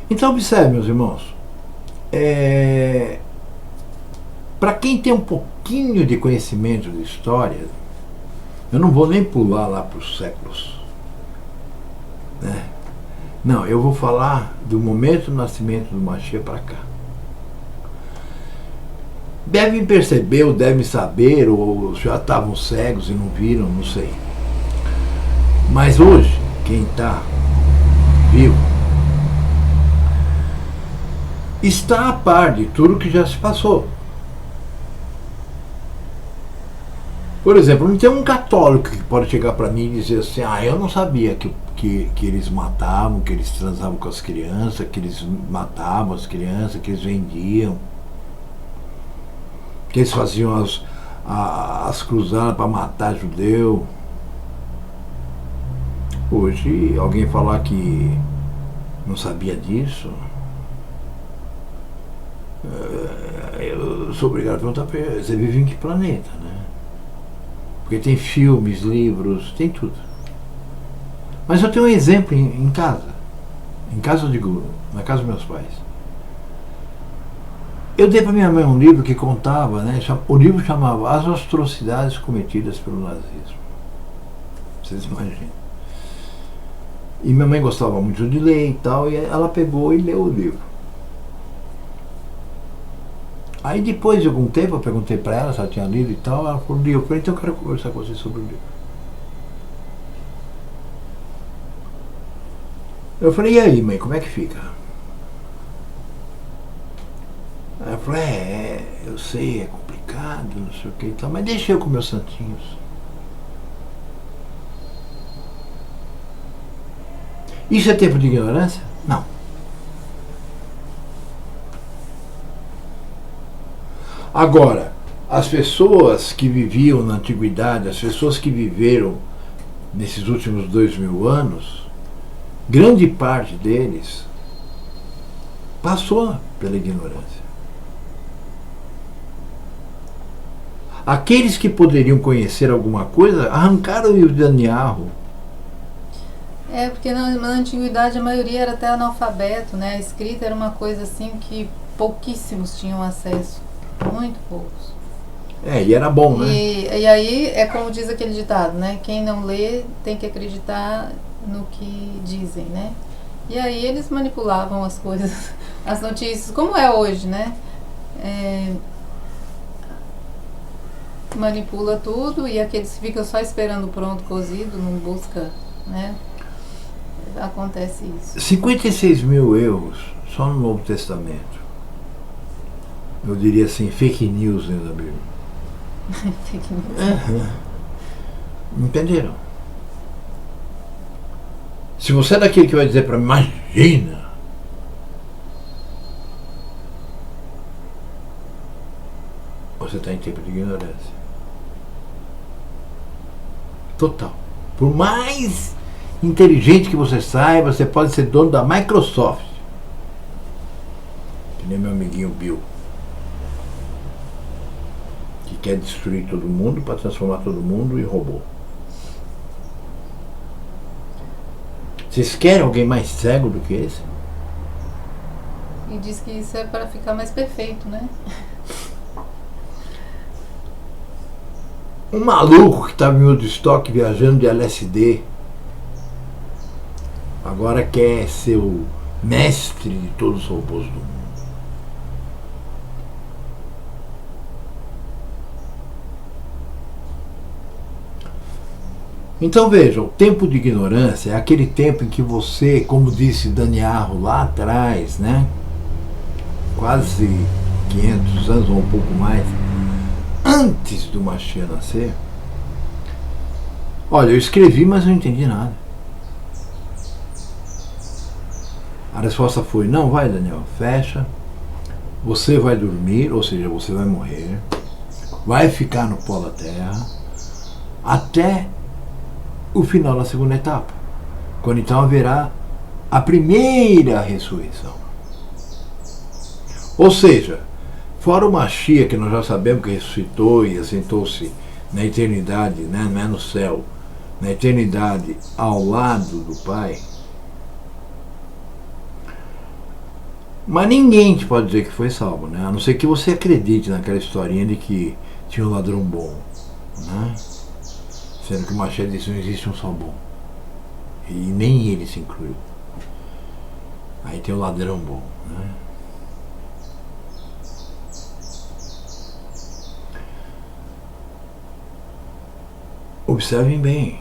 Então, observe, meus irmãos, para quem tem um pouquinho de conhecimento de história, eu não vou nem pular lá para os séculos, né? Não, eu vou falar do momento do nascimento do Mashiach para cá. Devem perceber, ou devem saber, ou já estavam cegos e não viram, não sei. Mas hoje, quem está vivo está a par de tudo que já se passou. Por exemplo, não tem um católico que pode chegar para mim e dizer assim, eu não sabia que eles matavam, que eles transavam com as crianças, que eles matavam as crianças, que eles vendiam, que eles faziam as cruzadas para matar judeu. Hoje, alguém falar que não sabia disso, eu sou obrigado a perguntar para ele, você vive em que planeta, né? Porque tem filmes, livros, tem tudo. Mas eu tenho um exemplo em casa. Em casa, eu digo, na casa dos meus pais. Eu dei para minha mãe um livro que contava, né? O livro chamava As Atrocidades Cometidas pelo Nazismo. Vocês imaginam. E minha mãe gostava muito de ler e tal, e ela pegou e leu o livro. Aí depois de algum tempo eu perguntei para ela se ela tinha lido e tal, ela falou, eu falei, então eu quero conversar com você sobre o livro. Eu falei, e aí mãe, como é que fica? Ela falou, eu sei, é complicado, não sei o que e tal, mas deixa eu com meus santinhos. Isso é tempo de ignorância? Não. Agora, as pessoas que viviam na antiguidade, as pessoas que viveram nesses últimos 2000 anos, grande parte deles passou pela ignorância. Aqueles que poderiam conhecer alguma coisa arrancaram o Netanyahu. Porque na antiguidade a maioria era até analfabeto, né? A escrita era uma coisa assim que pouquíssimos tinham acesso. Muito poucos. E era bom, né? E aí é como diz aquele ditado, né? Quem não lê tem que acreditar no que dizem, né? E aí eles manipulavam as coisas, as notícias, como é hoje, né? Manipula tudo e aqueles que ficam só esperando o pronto cozido, não busca, né? Acontece isso. 56 mil erros só no Novo Testamento. Eu diria assim, fake news dentro da Bíblia. Fake news. Entenderam? Se você é daquele que vai dizer para mim, imagina, você está em tempo de ignorância. Total. Por mais inteligente que você saiba, você pode ser dono da Microsoft. Que nem meu amiguinho Bill. Que quer destruir todo mundo para transformar todo mundo em robô. Vocês querem alguém mais cego do que esse? E diz que isso é para ficar mais perfeito, né? Um maluco que estava em Woodstock viajando de LSD agora quer ser o mestre de todos os robôs do mundo. Então veja, o tempo de ignorância é aquele tempo em que você, como disse Netanyahu lá atrás, né, quase 500 anos ou um pouco mais, antes do Mashiach nascer, olha, eu escrevi, mas não entendi nada. A resposta foi, não vai, Daniel, fecha, você vai dormir, ou seja, você vai morrer, vai ficar no pó da terra, até o final da segunda etapa, quando então haverá a primeira ressurreição. Ou seja, fora o Mashiach, que nós já sabemos que ressuscitou e assentou-se na eternidade, né, não é no céu, na eternidade ao lado do Pai, mas ninguém te pode dizer que foi salvo, né? A não ser que você acredite naquela historinha de que tinha um ladrão bom, né? Sendo que o Mashiach disse, não existe um só bom. E nem ele se incluiu. Aí tem o ladrão bom, né? Observem bem.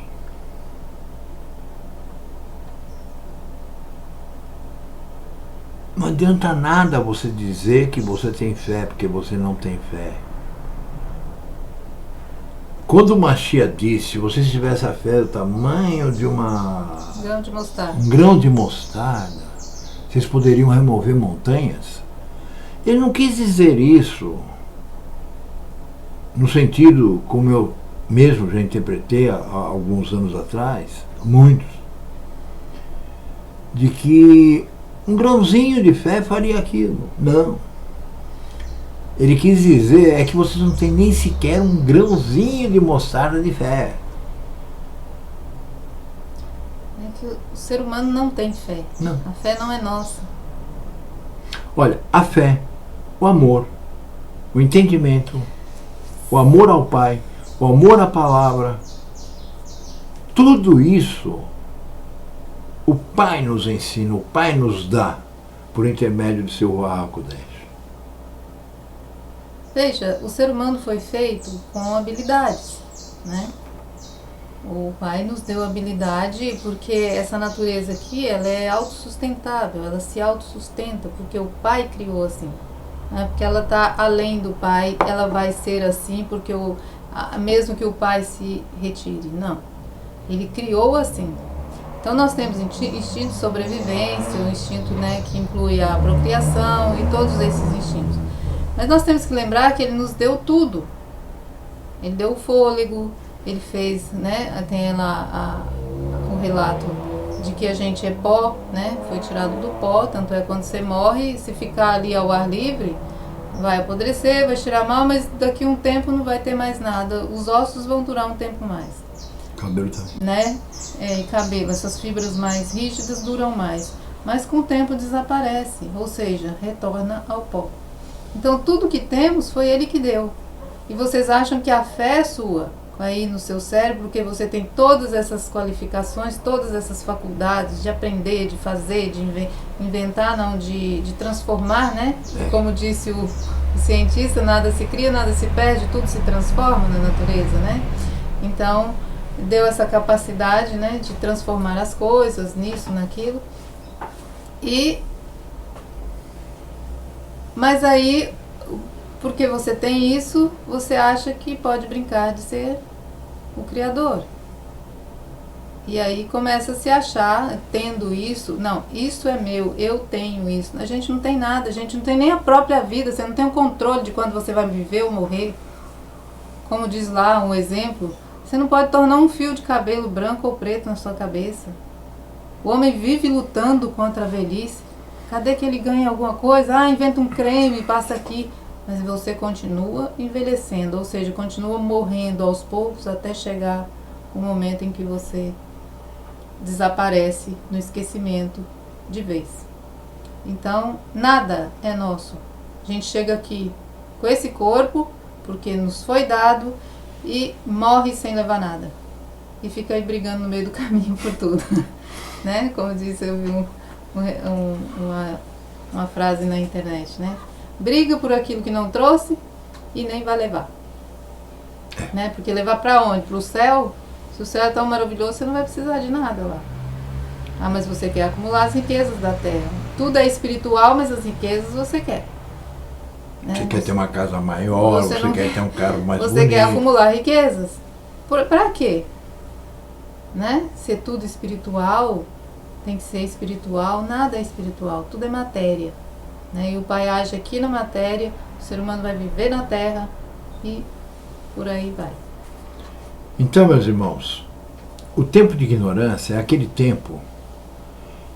Não adianta nada você dizer que você tem fé, porque você não tem fé. Quando o Mashiach disse, se vocês tivessem a fé do tamanho de um grão de mostarda, vocês poderiam remover montanhas. Ele não quis dizer isso no sentido, como eu mesmo já interpretei há alguns anos atrás, muitos, de que um grãozinho de fé faria aquilo. Não. Ele quis dizer é que vocês não têm nem sequer um grãozinho de mostarda de fé. É que o ser humano não tem fé. Não. A fé não é nossa. Olha, a fé, o amor, o entendimento, o amor ao Pai, o amor à palavra, tudo isso o Pai nos ensina, o Pai nos dá por intermédio de seu Ruach HaKodesh. Veja, o ser humano foi feito com habilidades, né? O Pai nos deu habilidade porque essa natureza aqui, ela é autossustentável, ela se autossustenta, porque o Pai criou assim. Não é porque ela está além do Pai, ela vai ser assim porque mesmo que o Pai se retire. Não. Ele criou assim. Então nós temos instinto de sobrevivência, o instinto, né, que inclui a procriação e todos esses instintos. Mas nós temos que lembrar que ele nos deu tudo. Ele deu o fôlego, ele fez, né, tem lá o relato de que a gente é pó, né, foi tirado do pó, tanto é quando você morre, se ficar ali ao ar livre, vai apodrecer, vai tirar mal, mas daqui a um tempo não vai ter mais nada. Os ossos vão durar um tempo mais. Cabelo também. Né? E cabelo, essas fibras mais rígidas duram mais. Mas com o tempo desaparece, ou seja, retorna ao pó. Então tudo que temos foi ele que deu. E vocês acham que a fé é sua, aí no seu cérebro, porque você tem todas essas qualificações, todas essas faculdades de aprender, de fazer, de inventar, não, de transformar, né? Como disse o cientista, nada se cria, nada se perde, tudo se transforma na natureza, né? Então, deu essa capacidade, né, de transformar as coisas nisso, naquilo. Mas aí, porque você tem isso, você acha que pode brincar de ser o Criador. E aí começa a se achar, tendo isso, não, isso é meu, eu tenho isso. A gente não tem nada, a gente não tem nem a própria vida, você não tem o controle de quando você vai viver ou morrer. Como diz lá um exemplo, você não pode tornar um fio de cabelo branco ou preto na sua cabeça. O homem vive lutando contra a velhice. Cadê que ele ganha alguma coisa? Ah, inventa um creme, passa aqui. Mas você continua envelhecendo, ou seja, continua morrendo aos poucos até chegar o momento em que você desaparece no esquecimento de vez. Então, nada é nosso. A gente chega aqui com esse corpo, porque nos foi dado, e morre sem levar nada. E fica aí brigando no meio do caminho por tudo. Né? Como disse, eu vi uma frase na internet, né? Briga por aquilo que não trouxe e nem vai levar. Né? Porque levar para onde? Para o céu? Se o céu é tão maravilhoso, você não vai precisar de nada lá. Ah, mas você quer acumular as riquezas da terra. Tudo é espiritual, mas as riquezas você quer. Né? Você quer ter uma casa maior, você quer ter um carro mais bonito. Você quer acumular riquezas. Para quê? Né? Se tudo espiritual, tem que ser espiritual, nada é espiritual, tudo é matéria. Né? E o Pai age aqui na matéria, o ser humano vai viver na terra e por aí vai. Então, meus irmãos, o tempo de ignorância é aquele tempo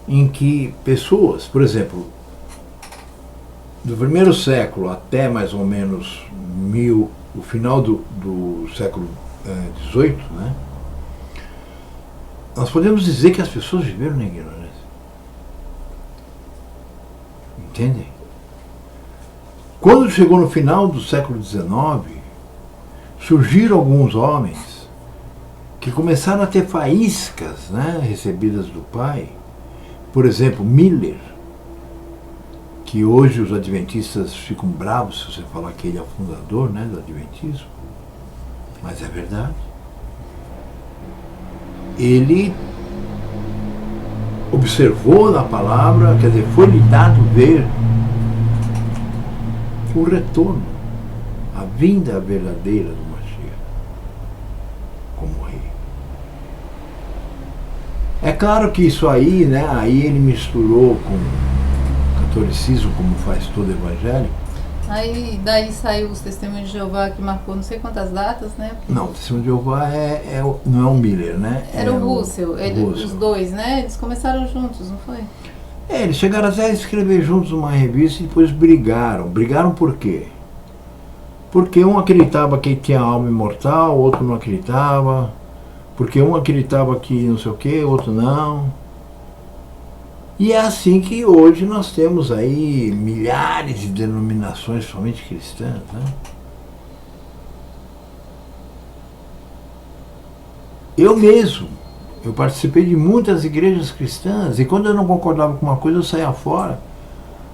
em que pessoas, por exemplo, do primeiro século até mais ou menos o final do século XVIII, né? Nós podemos dizer que as pessoas viveram na ignorância. Entendem? Quando chegou no final do século XIX, surgiram alguns homens que começaram a ter faíscas, né, recebidas do Pai. Por exemplo, Miller, que hoje os adventistas ficam bravos se você falar que ele é o fundador, né, do adventismo, mas é verdade. Ele observou na palavra, quer dizer, foi-lhe dado ver o retorno, a vinda verdadeira do Mashiach. É claro que isso aí, né, aí ele misturou com o catolicismo, como faz todo evangélico. Aí daí saiu os Testemunhos de Jeová, que marcou não sei quantas datas, né? Não, o Testemunho de Jeová não é o Miller, né? Era é o Russell, Russell. os dois, né? Eles começaram juntos, não foi? Eles chegaram até a escrever juntos uma revista e depois brigaram. Brigaram por quê? Porque um acreditava que tinha alma imortal, o outro não acreditava. Porque um acreditava que não sei o que, o outro não. E é assim que hoje nós temos aí milhares de denominações, somente cristãs, né? Eu mesmo, eu participei de muitas igrejas cristãs e quando eu não concordava com uma coisa eu saía fora,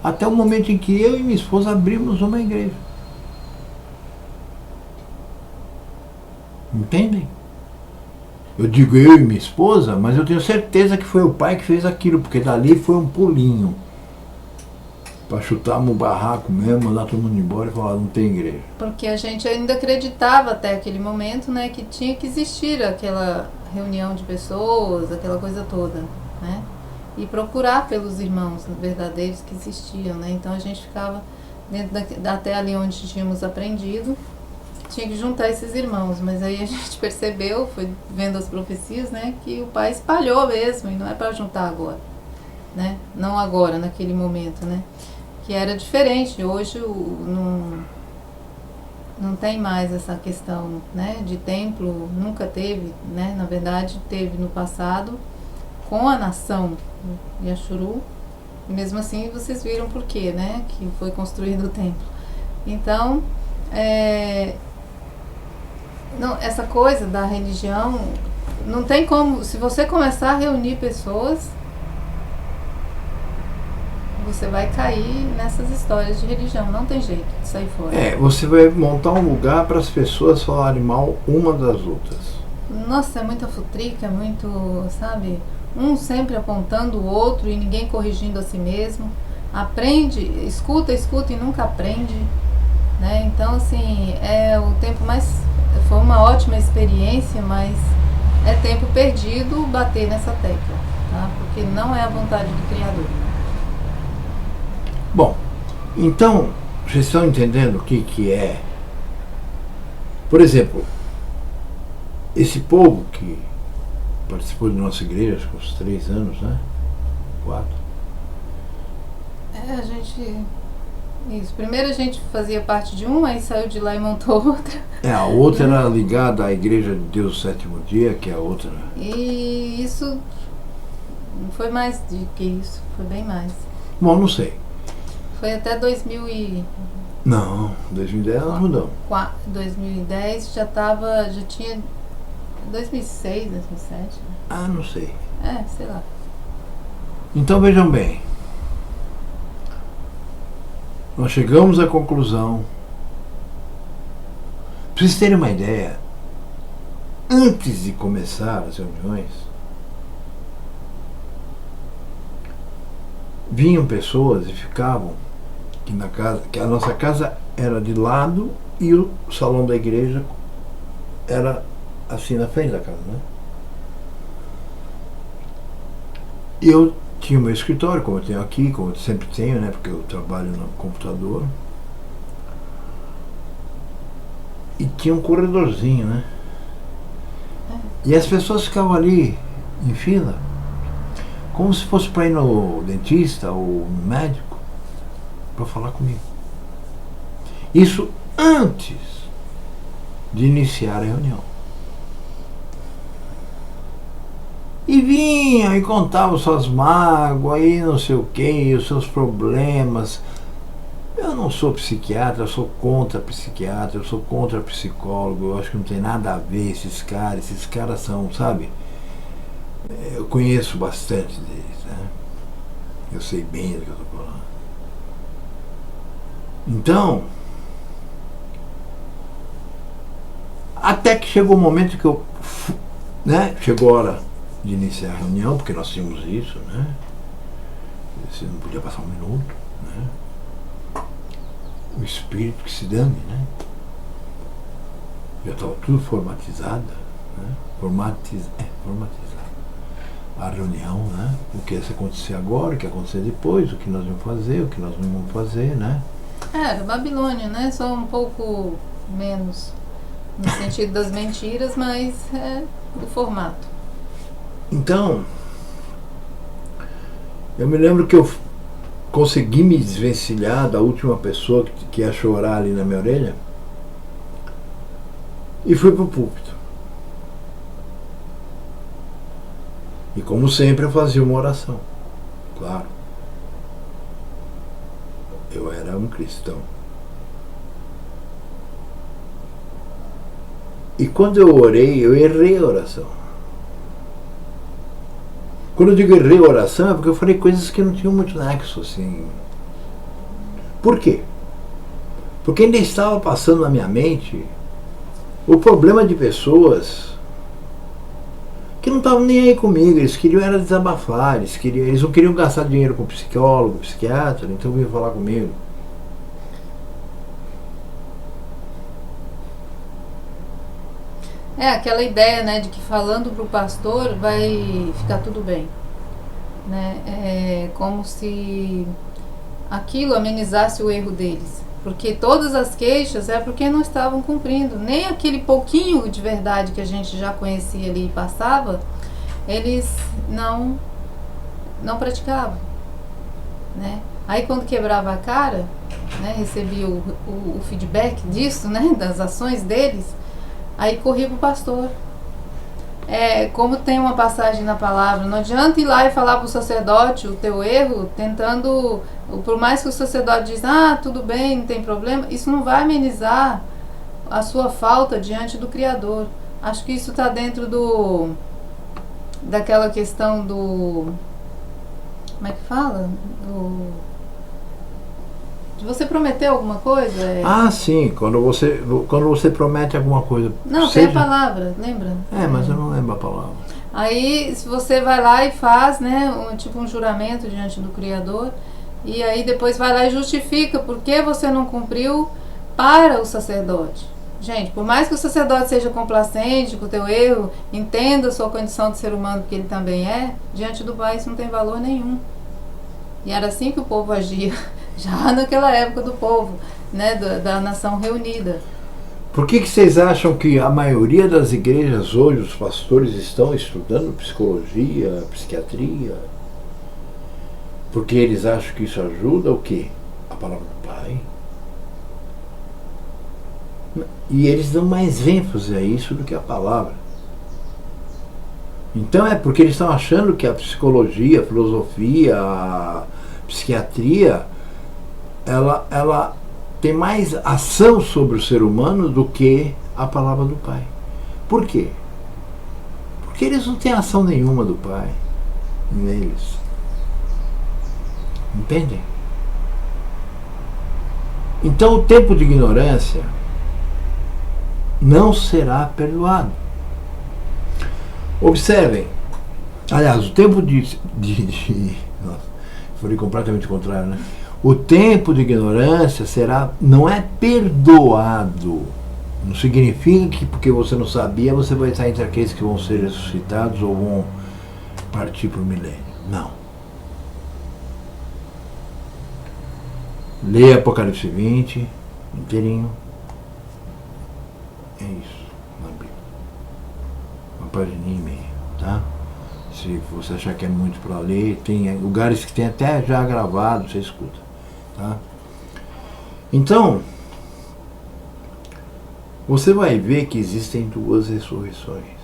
até o momento em que eu e minha esposa abrimos uma igreja. Entendem? Eu digo eu e minha esposa, mas eu tenho certeza que foi o pai que fez aquilo, porque dali foi um pulinho para chutarmos o barraco mesmo, mandar todo mundo embora e falar, não tem igreja. Porque a gente ainda acreditava até aquele momento, né, que tinha que existir aquela reunião de pessoas, aquela coisa toda, né? E procurar pelos irmãos verdadeiros que existiam, né? Então a gente ficava dentro até ali onde tínhamos aprendido, tinha que juntar esses irmãos, mas aí a gente percebeu, foi vendo as profecias, né, que o pai espalhou mesmo, e não é para juntar agora, né? Não agora, naquele momento, né? Que era diferente. Hoje não tem mais essa questão, né, de templo, nunca teve, né? Na verdade, teve no passado com a nação Yashuru, e mesmo assim vocês viram por quê, né, que foi construído o templo. Então, não, essa coisa da religião, não tem como, se você começar a reunir pessoas, você vai cair nessas histórias de religião, não tem jeito de sair fora. Você vai montar um lugar para as pessoas falarem mal uma das outras. Nossa, é muita futrica, é muito, sabe, um sempre apontando o outro e ninguém corrigindo a si mesmo. Aprende, escuta e nunca aprende, né? Então, assim, é o tempo mais... Foi uma ótima experiência, mas é tempo perdido bater nessa tecla, tá? Porque não é a vontade do Criador. Bom, então, vocês estão entendendo o que é? Por exemplo, esse povo que participou de nossa igreja, acho que uns 3 anos, né? 4. A gente... Isso. Primeiro a gente fazia parte de um, aí saiu de lá e montou outra. A outra era ligada à Igreja de Deus do Sétimo Dia, que é a outra. E isso foi mais do que isso, foi bem mais. Bom, não sei. Foi até 2000 e... Não, 2010 nós mudamos. 2010 já tinha 2006, 2007. Ah, não sei. Sei lá. Então vejam bem. Nós chegamos à conclusão. Para vocês terem uma ideia, antes de começar as reuniões, vinham pessoas e ficavam que na casa, que a nossa casa era de lado e o salão da igreja era assim na frente da casa, né? Eu tinha o meu escritório, como eu tenho aqui, como eu sempre tenho, né? Porque eu trabalho no computador. E tinha um corredorzinho, né? E as pessoas ficavam ali em fila, como se fosse para ir no dentista ou no médico, para falar comigo. Isso antes de iniciar a reunião. E vinham e contavam suas mágoas e não sei o que, os seus problemas. Eu não sou psiquiatra, eu sou contra psiquiatra, eu sou contra psicólogo, eu acho que não tem nada a ver esses caras são, sabe? Eu conheço bastante deles, né? Eu sei bem do que eu estou falando. Então, até que chegou o momento que né? Chegou a hora de iniciar a reunião, porque nós tínhamos isso, né? Você não podia passar um minuto, né? O espírito que se dane, né? Já estava tudo formatizado, né? Formatizado. a reunião, né? O que ia acontecer agora, o que ia acontecer depois, o que nós vamos fazer, o que nós não vamos fazer, né? Era Babilônia, né? Só um pouco menos no sentido das mentiras, mas é do formato. Então, eu me lembro que eu consegui me desvencilhar da última pessoa que ia chorar ali na minha orelha e fui pro púlpito. E como sempre eu fazia uma oração, claro. Eu era um cristão. E quando eu orei, eu errei a oração. Quando eu digo errei a oração, é porque eu falei coisas que não tinham muito nexo, assim. Por quê? Porque ainda estava passando na minha mente o problema de pessoas que não estavam nem aí comigo, eles queriam era desabafar, eles não queriam gastar dinheiro com psicólogo, psiquiatra, então vinham falar comigo. É aquela ideia, né, de que falando pro pastor vai ficar tudo bem, né? É como se aquilo amenizasse o erro deles, porque todas as queixas é porque não estavam cumprindo, nem aquele pouquinho de verdade que a gente já conhecia ali e passava, eles não praticavam, né? Aí quando quebrava a cara, né, recebia o feedback disso, né, das ações deles, aí corria pro pastor. É, como tem uma passagem na palavra, não adianta ir lá e falar pro sacerdote o teu erro, tentando, por mais que o sacerdote diz, tudo bem, não tem problema, isso não vai amenizar a sua falta diante do Criador. Acho que isso está dentro daquela questão do, como é que fala? De você prometer alguma coisa? Sim, quando você promete alguma coisa. Não, tem a palavra, lembra? Mas eu não lembro a palavra. Aí, se você vai lá e faz, né, um juramento diante do Criador, e aí depois vai lá e justifica por que você não cumpriu para o sacerdote. Gente, por mais que o sacerdote seja complacente com o teu erro, entenda a sua condição de ser humano, que ele também é, diante do Pai isso não tem valor nenhum. E era assim que o povo agia, já naquela época do povo, né, da nação reunida. Por que vocês acham que a maioria das igrejas hoje, os pastores estão estudando psicologia, psiquiatria? Porque eles acham que isso ajuda o quê? A palavra do Pai. E eles dão mais ênfase a isso do que a palavra. Então é porque eles estão achando que a psicologia, a filosofia, a psiquiatria, ela tem mais ação sobre o ser humano do que a palavra do Pai. Por quê? Porque eles não têm ação nenhuma do Pai neles. Entendem? Então o tempo de ignorância não será perdoado. Observem, aliás, o tempo nossa, foi completamente contrário, né? O tempo de ignorância não é perdoado. Não significa que porque você não sabia, você vai estar entre aqueles que vão ser ressuscitados ou vão partir para o milênio. Não. Leia Apocalipse 20 inteirinho. É isso, na Bíblia. Uma página e meia, tá? Se você achar que é muito para ler, tem lugares que tem até já gravado, você escuta, tá? Então, você vai ver que existem duas ressurreições.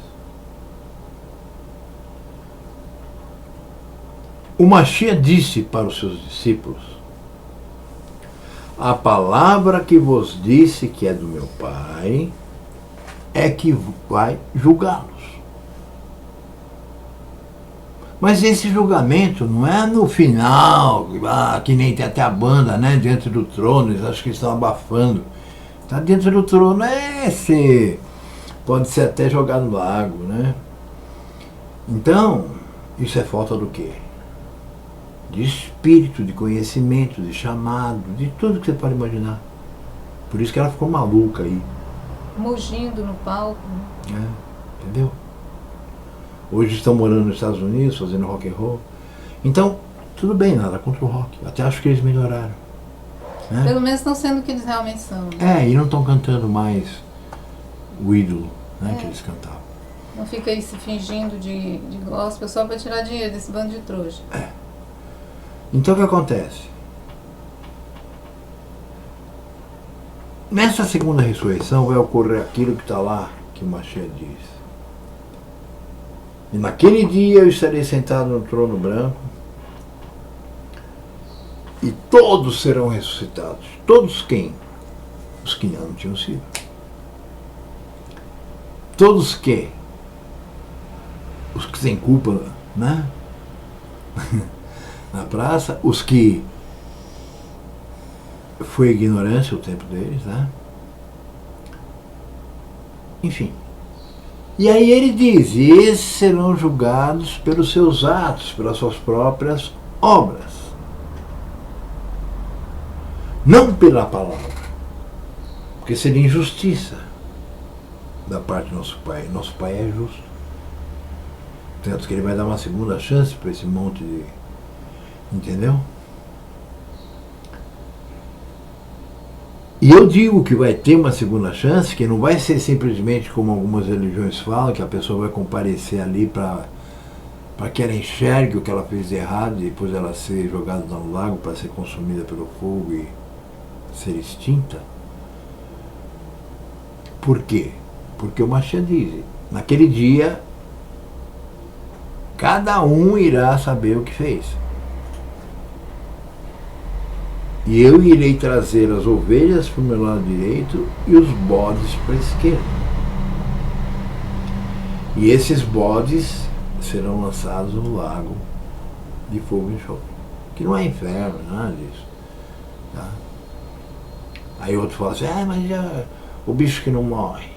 O Mashiach disse para os seus discípulos: a palavra que vos disse que é do meu Pai é que vai julgá-los. Mas esse julgamento não é no final, que nem tem até a banda, né, dentro do trono, eles acham que estão abafando. Está dentro do trono, pode ser até jogado no lago, né? Então, isso é falta do quê? De espírito, de conhecimento, de chamado, de tudo que você pode imaginar. Por isso que ela ficou maluca aí. Mugindo no palco. Entendeu? Hoje estão morando nos Estados Unidos, fazendo rock and roll. Então, tudo bem, nada contra o rock. Até acho que eles melhoraram. Né? Pelo menos estão sendo o que eles realmente são. Né? E não estão cantando mais o ídolo, né, que eles cantavam. Não fica aí se fingindo de gospel só para tirar dinheiro desse bando de trouxa. Então o que acontece? Nessa segunda ressurreição vai ocorrer aquilo que está lá, que o Mashiach diz. E naquele dia eu estarei sentado no trono branco e todos serão ressuscitados. Todos quem? Os que não tinham sido. Todos que? Os que têm culpa, né? Na praça, os que foi ignorância o tempo deles, né? Enfim. E aí ele diz, e esses serão julgados pelos seus atos, pelas suas próprias obras. Não pela palavra. Porque seria injustiça da parte do nosso Pai. Nosso Pai é justo. Tanto que ele vai dar uma segunda chance para esse monte de... Entendeu? E eu digo que vai ter uma segunda chance, que não vai ser simplesmente como algumas religiões falam, que a pessoa vai comparecer ali para que ela enxergue o que ela fez de errado e depois ela ser jogada no lago para ser consumida pelo fogo e ser extinta. Por quê? Porque o Mashiach diz, naquele dia, cada um irá saber o que fez. E eu irei trazer as ovelhas para o meu lado direito e os bodes para a esquerda. E esses bodes serão lançados no lago de fogo e enxofre. Que não é inferno, nada disso. Tá? Aí outro fala assim, mas já, o bicho que não morre.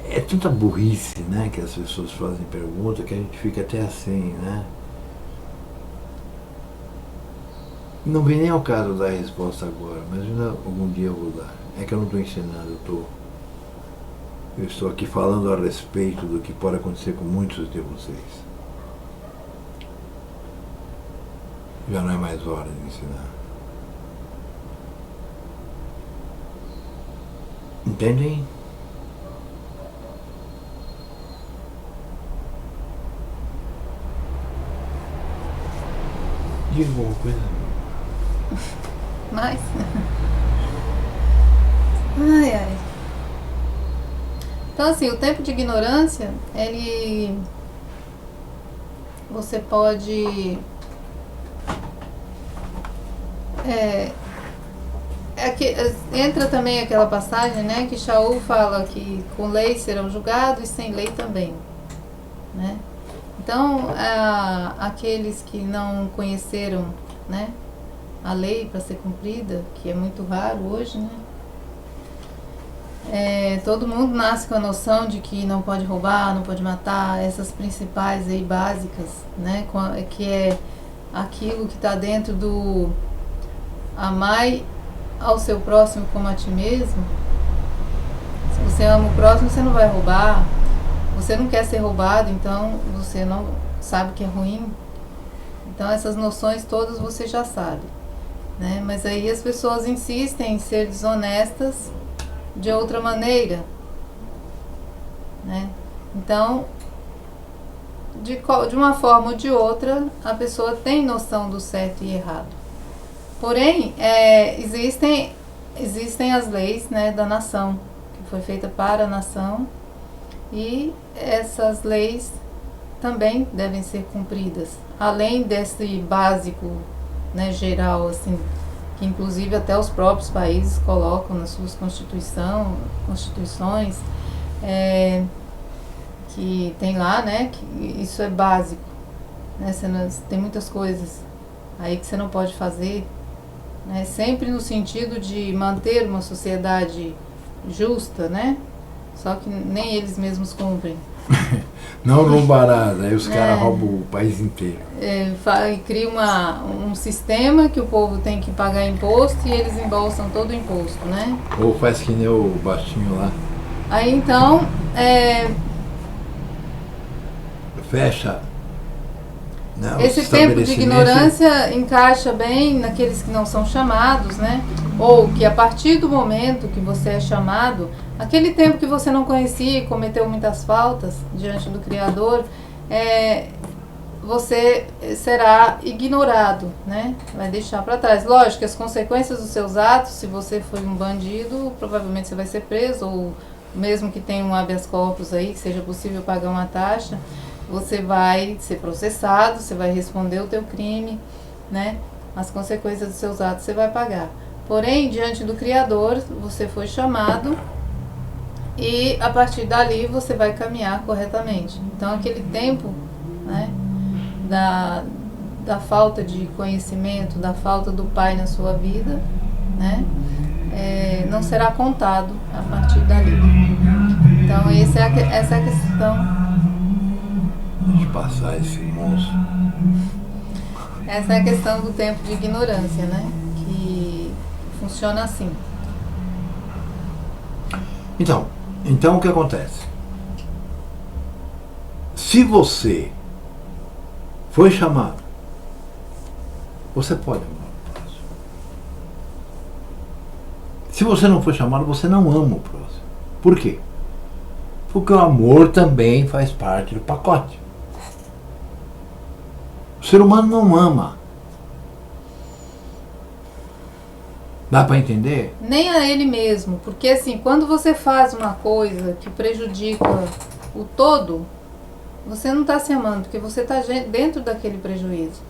É tanta burrice, né, que as pessoas fazem pergunta que a gente fica até assim, né? Não vem nem ao caso dar a resposta agora, mas ainda algum dia eu vou dar. É que eu não estou ensinando, eu estou aqui falando a respeito do que pode acontecer com muitos de vocês. Já não é mais hora de ensinar. Entendem? Diga alguma coisa. Mas... ai. Então assim, o tempo de ignorância, ele... Você pode... entra também aquela passagem, né, que Shaul fala que com lei serão julgados e sem lei também, né? Então, aqueles que não conheceram, né, a lei para ser cumprida, que é muito raro hoje, né? Todo mundo nasce com a noção de que não pode roubar, não pode matar, essas principais aí básicas, né? Que é aquilo que está dentro do amai ao seu próximo como a ti mesmo. Se você ama o próximo, você não vai roubar. Você não quer ser roubado, então você não sabe que é ruim. Então essas noções todas você já sabe, né? Mas aí as pessoas insistem em ser desonestas de outra maneira, né? Então, de uma forma ou de outra, a pessoa tem noção do certo e errado. Porém, existem as leis, né, da nação, que foi feita para a nação, e essas leis também devem ser cumpridas, além desse básico, né, geral, assim, que inclusive até os próprios países colocam nas suas constituições, que tem lá, né, que isso é básico, né, tem muitas coisas aí que você não pode fazer, né, sempre no sentido de manter uma sociedade justa, né, só que nem eles mesmos cumprem. Não roubarás, aí os caras roubam o país inteiro. Cria um sistema que o povo tem que pagar imposto e eles embolsam todo o imposto, né? Ou faz que nem o baixinho lá, Aí então, fecha, né, esse os tempo de estabelecimentos. ignorância encaixa bem naqueles que não são chamados, né? Ou que a partir do momento que você é chamado, aquele tempo que você não conhecia e cometeu muitas faltas diante do Criador, você será ignorado, né? Vai deixar para trás. Lógico que as consequências dos seus atos, se você foi um bandido, provavelmente você vai ser preso, ou mesmo que tenha um habeas corpus aí, que seja possível pagar uma taxa, você vai ser processado, você vai responder o teu crime, né? As consequências dos seus atos você vai pagar. Porém, diante do Criador, você foi chamado e a partir dali você vai caminhar corretamente. Então, aquele tempo, né, da falta de conhecimento, da falta do Pai na sua vida, né, não será contado a partir dali. Então, essa é a questão. Deixa eu passar esse monstro. Essa é a questão do tempo de ignorância, né? Que funciona assim. Então o que acontece? Se você foi chamado, você pode amar o próximo. Se você não foi chamado, você não ama o próximo. Por quê? Porque o amor também faz parte do pacote. O ser humano não ama. Dá para entender? Nem a ele mesmo, porque assim, quando você faz uma coisa que prejudica o todo, você não está se amando, porque você está dentro daquele prejuízo.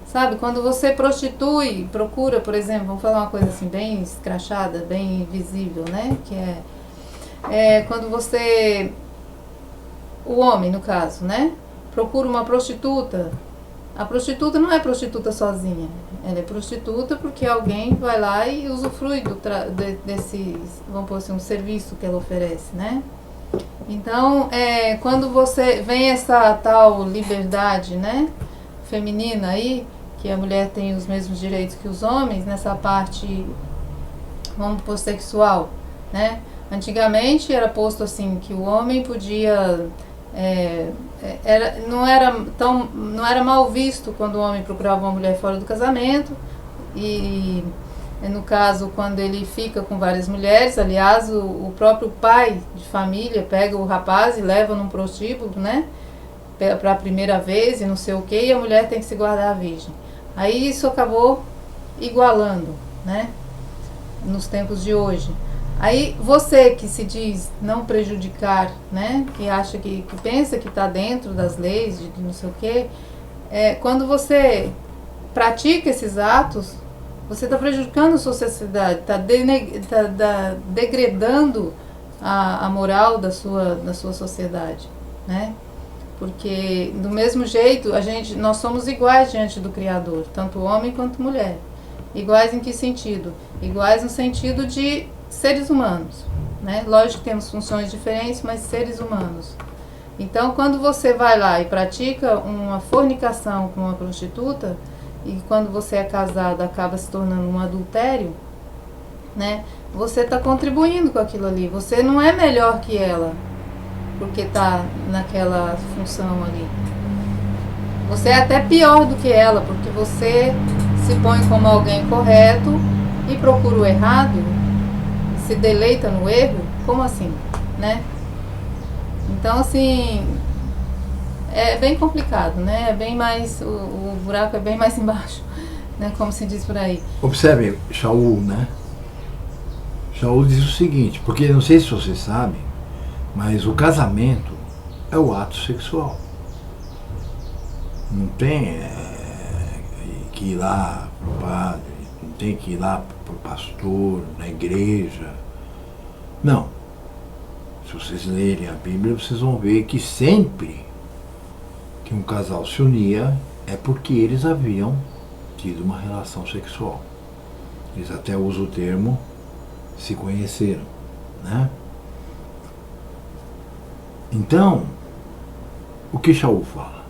Sabe, quando você prostitui, procura, por exemplo, vamos falar uma coisa assim bem escrachada, bem visível, né? Que quando você, o homem no caso, né? Procura uma prostituta. A prostituta não é prostituta sozinha, ela é prostituta porque alguém vai lá e usufrui desse, vamos pôr assim, um serviço que ela oferece, né? Então, quando você vem essa tal liberdade, né, feminina aí, que a mulher tem os mesmos direitos que os homens, nessa parte, vamos pôr, sexual, né? Antigamente era posto assim, que o homem podia... não era mal visto quando o homem procurava uma mulher fora do casamento, e no caso quando ele fica com várias mulheres, aliás o próprio pai de família pega o rapaz e leva num prostíbulo, né, para a primeira vez e não sei o que, e a mulher tem que se guardar virgem. Aí isso acabou igualando, né, nos tempos de hoje. Aí você que se diz não prejudicar, né, que acha que pensa que está dentro das leis, de não sei o quê, quando você pratica esses atos, você está prejudicando a sua sociedade, está degradando a moral da sua sociedade, né? Porque do mesmo jeito nós somos iguais diante do Criador, tanto homem quanto mulher. Iguais em que sentido? Iguais no sentido de seres humanos, né? Lógico que temos funções diferentes, mas seres humanos. Então, quando você vai lá e pratica uma fornicação com uma prostituta, e quando você é casado acaba se tornando um adultério, né? Você está contribuindo com aquilo ali. Você não é melhor que ela, porque está naquela função ali. Você é até pior do que ela, porque você se põe como alguém correto e procura o errado, se deleita no erro. Como assim, né? Então, assim, é bem complicado, né? É bem mais, o buraco é bem mais embaixo, né? Como se diz por aí. Observe Shaul, né? Shaul diz o seguinte, porque não sei se você sabe, mas o casamento é o ato sexual. Não tem que ir lá pro padre, não tem que ir lá pro pastor, na igreja. Não. Se vocês lerem a Bíblia, vocês vão ver que sempre que um casal se unia é porque eles haviam tido uma relação sexual. Eles até usam o termo se conheceram, né? Então, o que Shaul fala?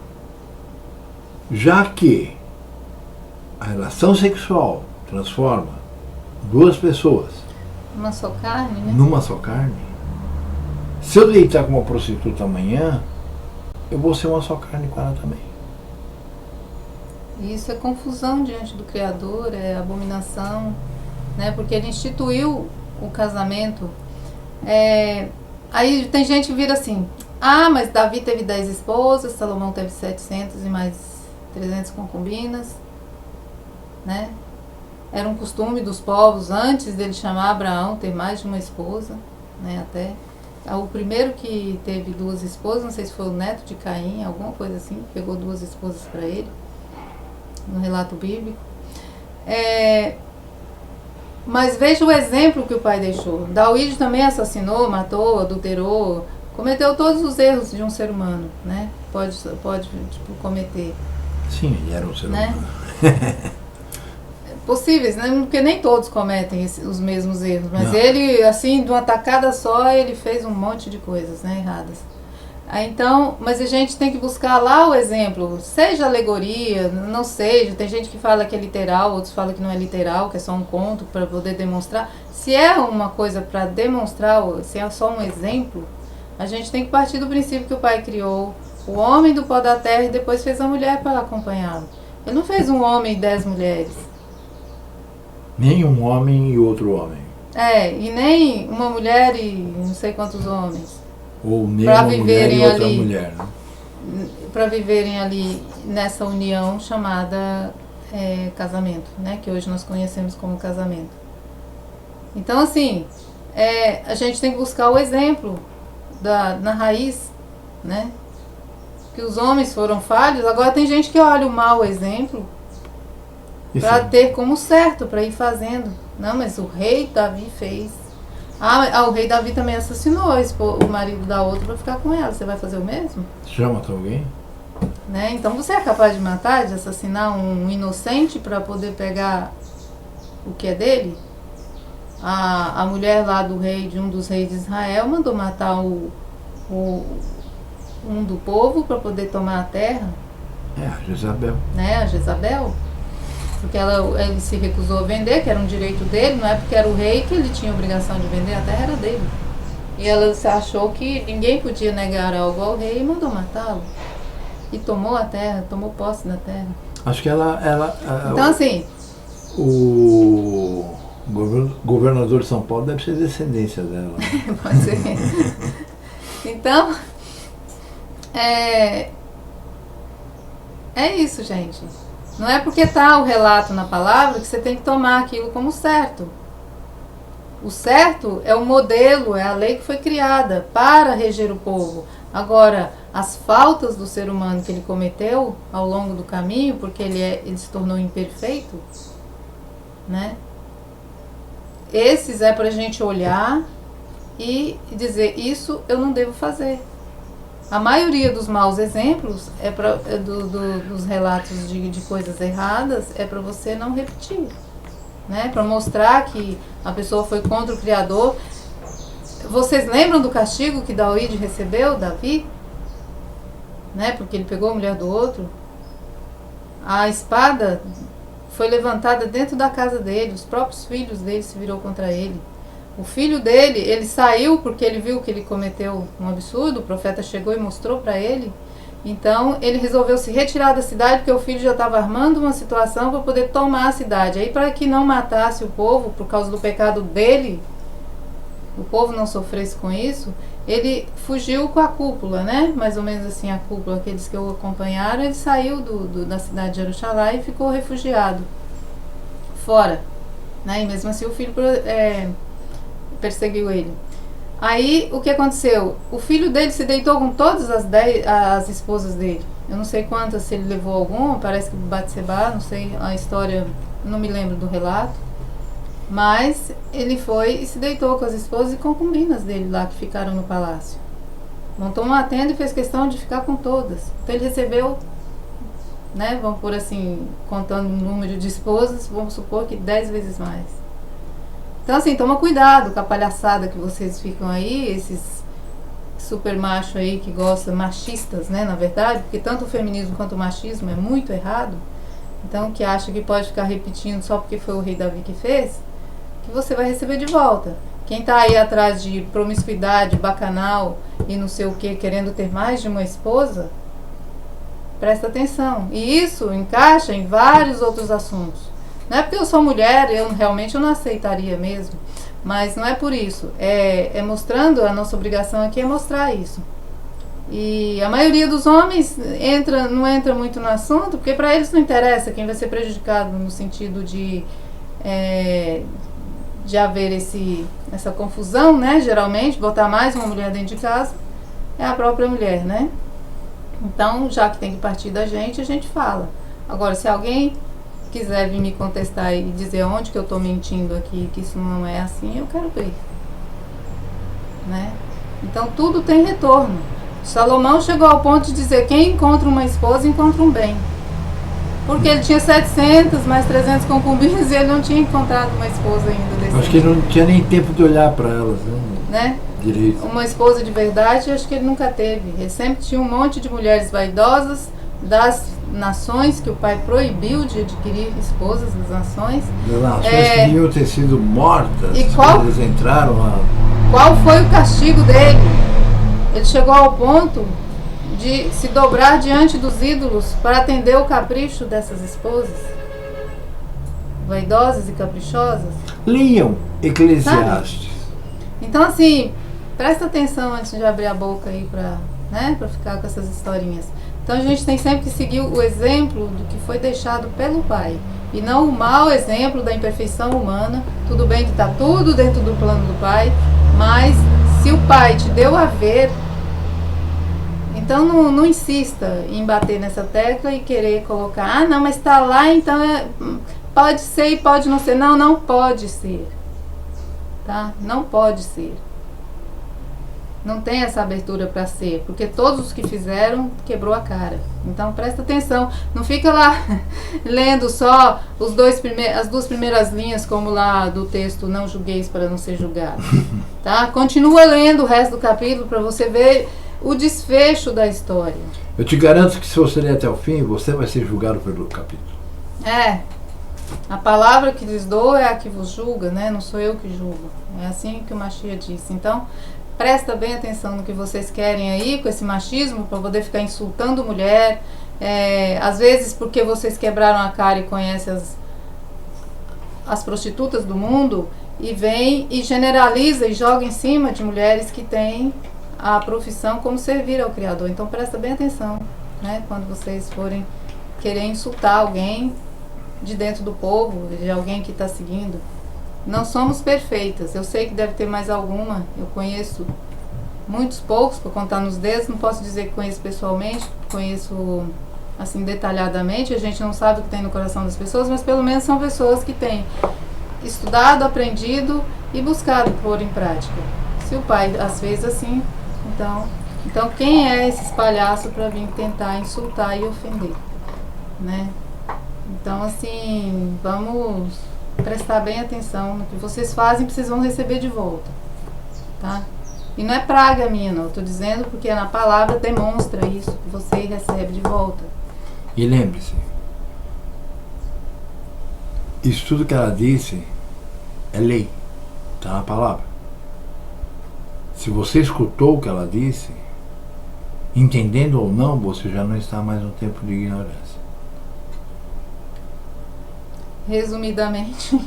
Já que a relação sexual transforma duas pessoas uma só carne, né? numa só carne, Se eu deitar com uma prostituta amanhã, eu vou ser uma só carne com ela também. Isso é confusão diante do Criador, é abominação, né? Porque ele instituiu o casamento. Aí tem gente que vira assim, mas Davi teve 10 esposas, Salomão teve 700 e mais 300 concubinas, né? Era um costume dos povos, antes dele chamar Abraão, ter mais de uma esposa, né? Até o primeiro que teve 2 esposas, não sei se foi o neto de Caim, alguma coisa assim, pegou 2 esposas para ele, no relato bíblico. Mas veja o exemplo que o pai deixou. David também assassinou, matou, adulterou, cometeu todos os erros de um ser humano, né? Pode cometer. Sim, ele era um ser né? humano. Possíveis, né? Porque nem todos cometem os mesmos erros, mas Não. ele, assim, de uma tacada só, ele fez um monte de coisas, né, erradas. Então, mas a gente tem que buscar lá o exemplo, seja alegoria, não seja, tem gente que fala que é literal, outros falam que não é literal, que é só um conto para poder demonstrar. Se é uma coisa para demonstrar, se é só um exemplo, a gente tem que partir do princípio que o pai criou o homem do pó da terra e depois fez a mulher para acompanhá-lo. Ele não fez um homem e 10 mulheres. Nem um homem e outro homem. E nem uma mulher e não sei quantos homens. Ou nem Pra uma mulher e viverem outra ali. mulher. Né? Para viverem ali nessa união chamada casamento, né? Que hoje nós conhecemos como casamento. Então, assim, a gente tem que buscar o exemplo na raiz, né? Que os homens foram falhos. Agora tem gente que olha o mau exemplo para ter como certo, para ir fazendo. Não, mas o rei Davi fez. O rei Davi também assassinou o marido da outra para ficar com ela. Você vai fazer o mesmo? Você já matou alguém? Né? Então você é capaz de matar, de assassinar um inocente para poder pegar o que é dele? A mulher lá do rei, de um dos reis de Israel, mandou matar um do povo para poder tomar a terra. A Jezabel. Né? A Jezabel. Porque ele se recusou a vender, que era um direito dele, não é porque era o rei que ele tinha obrigação de vender, a terra era dele. E ela achou que ninguém podia negar algo ao rei e mandou matá-lo. E tomou a terra, tomou posse da terra. Acho que então, assim... O governador de São Paulo deve ser descendência dela. Pode ser. Então, é isso, gente. Não é porque está o relato na palavra que você tem que tomar aquilo como certo. O certo é o modelo, é a lei que foi criada para reger o povo. Agora, as faltas do ser humano que ele cometeu ao longo do caminho, porque ele se tornou imperfeito, né? Esses é para a gente olhar e dizer, isso eu não devo fazer. A maioria dos maus exemplos dos relatos de coisas erradas é para você não repetir, né? Para mostrar que a pessoa foi contra o Criador. Vocês lembram do castigo que David recebeu, Davi? Né? Porque ele pegou a mulher do outro. A espada foi levantada dentro da casa dele, os próprios filhos dele se virou contra ele. O filho dele, ele saiu porque ele viu que ele cometeu um absurdo, o profeta chegou e mostrou para ele. Então, ele resolveu se retirar da cidade porque o filho já estava armando uma situação para poder tomar a cidade. Aí, para que não matasse o povo por causa do pecado dele, o povo não sofresse com isso, ele fugiu com a cúpula, né? Mais ou menos assim, a cúpula, aqueles que o acompanharam, ele saiu da cidade de Jerusalém e ficou refugiado fora, né? E mesmo assim o filho perseguiu ele. Aí o que aconteceu? O filho dele se deitou com todas as esposas dele. Eu não sei quantas, se ele levou alguma, parece que Batseba, não sei a história, não me lembro do relato. Mas ele foi e se deitou com as esposas e concubinas dele lá que ficaram no palácio. Montou uma tenda e fez questão de ficar com todas. Então ele recebeu, né, vamos por assim, contando o número de esposas, vamos supor que 10 vezes mais. Então assim, toma cuidado com a palhaçada que vocês ficam aí, esses super machos aí que gostam, machistas, né, na verdade, porque tanto o feminismo quanto o machismo é muito errado. Então que acha que pode ficar repetindo só porque foi o rei Davi que fez, que você vai receber de volta. Quem está aí atrás de promiscuidade, bacanal e não sei o que, querendo ter mais de uma esposa, presta atenção. E isso encaixa em vários outros assuntos. Não é porque eu sou mulher, realmente eu não aceitaria mesmo. Mas não é por isso. É mostrando, a nossa obrigação aqui é mostrar isso. E a maioria dos homens não entra muito no assunto, porque para eles não interessa quem vai ser prejudicado no sentido de haver essa confusão, né? Geralmente, botar mais uma mulher dentro de casa é a própria mulher, né? Então, já que tem que partir da gente, a gente fala. Agora, se alguém quiser vir me contestar e dizer onde que eu estou mentindo aqui, que isso não é assim, eu quero ver, né? Então, tudo tem retorno. Salomão chegou ao ponto de dizer: quem encontra uma esposa, encontra um bem. Porque ele tinha 700, mais 300 concubinas e ele não tinha encontrado uma esposa ainda. Acho que ele não tinha nem tempo de olhar para elas, né? Direito. Uma esposa de verdade, acho que ele nunca teve. Ele sempre tinha um monte de mulheres vaidosas das nações que o pai proibiu de adquirir esposas das nações. Das nações que deviam ter sido mortas. E eles entraram lá. Qual foi o castigo dele? Ele chegou ao ponto de se dobrar diante dos ídolos para atender o capricho dessas esposas vaidosas e caprichosas. Leiam Eclesiastes. Sabe? Então, assim, presta atenção antes de abrir a boca aí para ficar com essas historinhas. Então a gente tem sempre que seguir o exemplo do que foi deixado pelo pai, e não o mau exemplo da imperfeição humana. Tudo bem que está tudo dentro do plano do pai, mas se o pai te deu a ver, então não insista em bater nessa tecla e querer colocar: não, mas está lá, então pode ser e pode não ser. Não pode ser, tá? Não pode ser. Não tem essa abertura para ser, porque todos os que fizeram quebrou a cara. Então presta atenção, não fica lá lendo só as duas primeiras linhas, como lá do texto: não julgueis para não ser julgado, tá? Continua lendo o resto do capítulo para você ver o desfecho da história. Eu te garanto que se você ler até o fim, você vai ser julgado pelo capítulo. A palavra que lhes dou é a que vos julga, né? Não sou eu que julgo. É assim que o Mashiach disse. Então, presta bem atenção no que vocês querem aí com esse machismo, para poder ficar insultando mulher. Às vezes porque vocês quebraram a cara e conhecem as prostitutas do mundo, e vem e generaliza e joga em cima de mulheres que têm a profissão como servir ao Criador. Então presta bem atenção, né? Quando vocês forem querer insultar alguém de dentro do povo, de alguém que está seguindo. Não somos perfeitas. Eu sei que deve ter mais alguma. Eu conheço muitos poucos, para contar nos dedos. Não posso dizer que conheço pessoalmente, conheço assim detalhadamente. A gente não sabe o que tem no coração das pessoas, mas pelo menos são pessoas que têm estudado, aprendido e buscado pôr em prática. Se o pai as fez assim, então quem é esse palhaço para vir tentar insultar e ofender, né? Então, assim, vamos prestar bem atenção no que vocês fazem, que vocês vão receber de volta, tá? E não é praga minha, não. Eu tô dizendo porque na palavra demonstra isso, que você recebe de volta. E lembre-se, isso tudo que ela disse é lei, tá na palavra. Se você escutou o que ela disse, entendendo ou não, você já não está mais no tempo de ignorância. Resumidamente,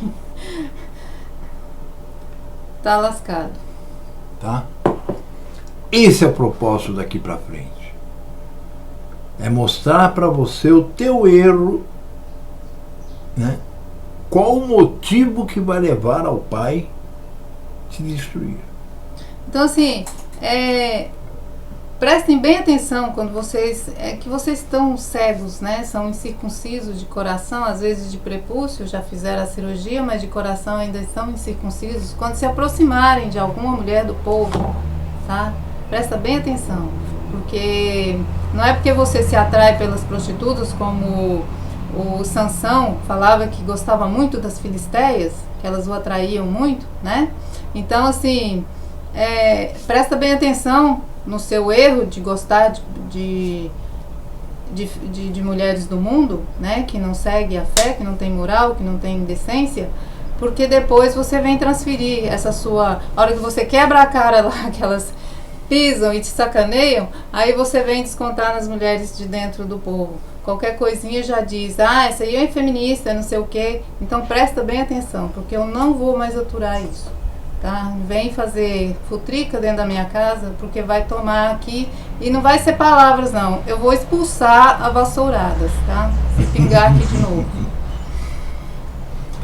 tá lascado. Tá? Esse é o propósito daqui pra frente. É mostrar pra você o teu erro, né? Qual o motivo que vai levar ao pai te destruir. Então, assim, prestem bem atenção quando vocês estão cegos, né? São incircuncisos de coração, às vezes de prepúcio, já fizeram a cirurgia, mas de coração ainda estão incircuncisos. Quando se aproximarem de alguma mulher do povo, tá? Presta bem atenção, porque não é porque você se atrai pelas prostitutas, como o Sansão falava que gostava muito das filisteias, que elas o atraíam muito, né? Então, assim, presta bem atenção no seu erro de gostar de mulheres do mundo, né, que não segue a fé, que não tem moral, que não tem decência, porque depois você vem transferir essa sua... A hora que você quebra a cara lá, que elas pisam e te sacaneiam, aí você vem descontar nas mulheres de dentro do povo. Qualquer coisinha já diz, essa aí é feminista, não sei o quê. Então presta bem atenção, porque eu não vou mais aturar isso. Tá? Vem fazer futrica dentro da minha casa, porque vai tomar aqui, e não vai ser palavras não, eu vou expulsar a vassouradas, tá? Se pingar aqui de novo.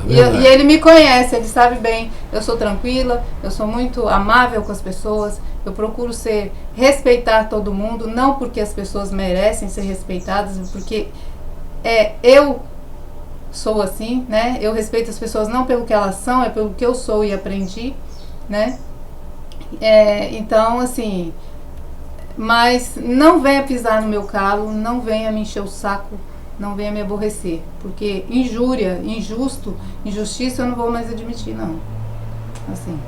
E ele me conhece, ele sabe bem, eu sou tranquila, eu sou muito amável com as pessoas, eu procuro respeitar todo mundo, não porque as pessoas merecem ser respeitadas, porque eu sou assim, né? Eu respeito as pessoas não pelo que elas são, é pelo que eu sou e aprendi, né? Então, assim, mas não venha pisar no meu calo, não venha me encher o saco, não venha me aborrecer, porque injúria, injustiça eu não vou mais admitir, não. Assim.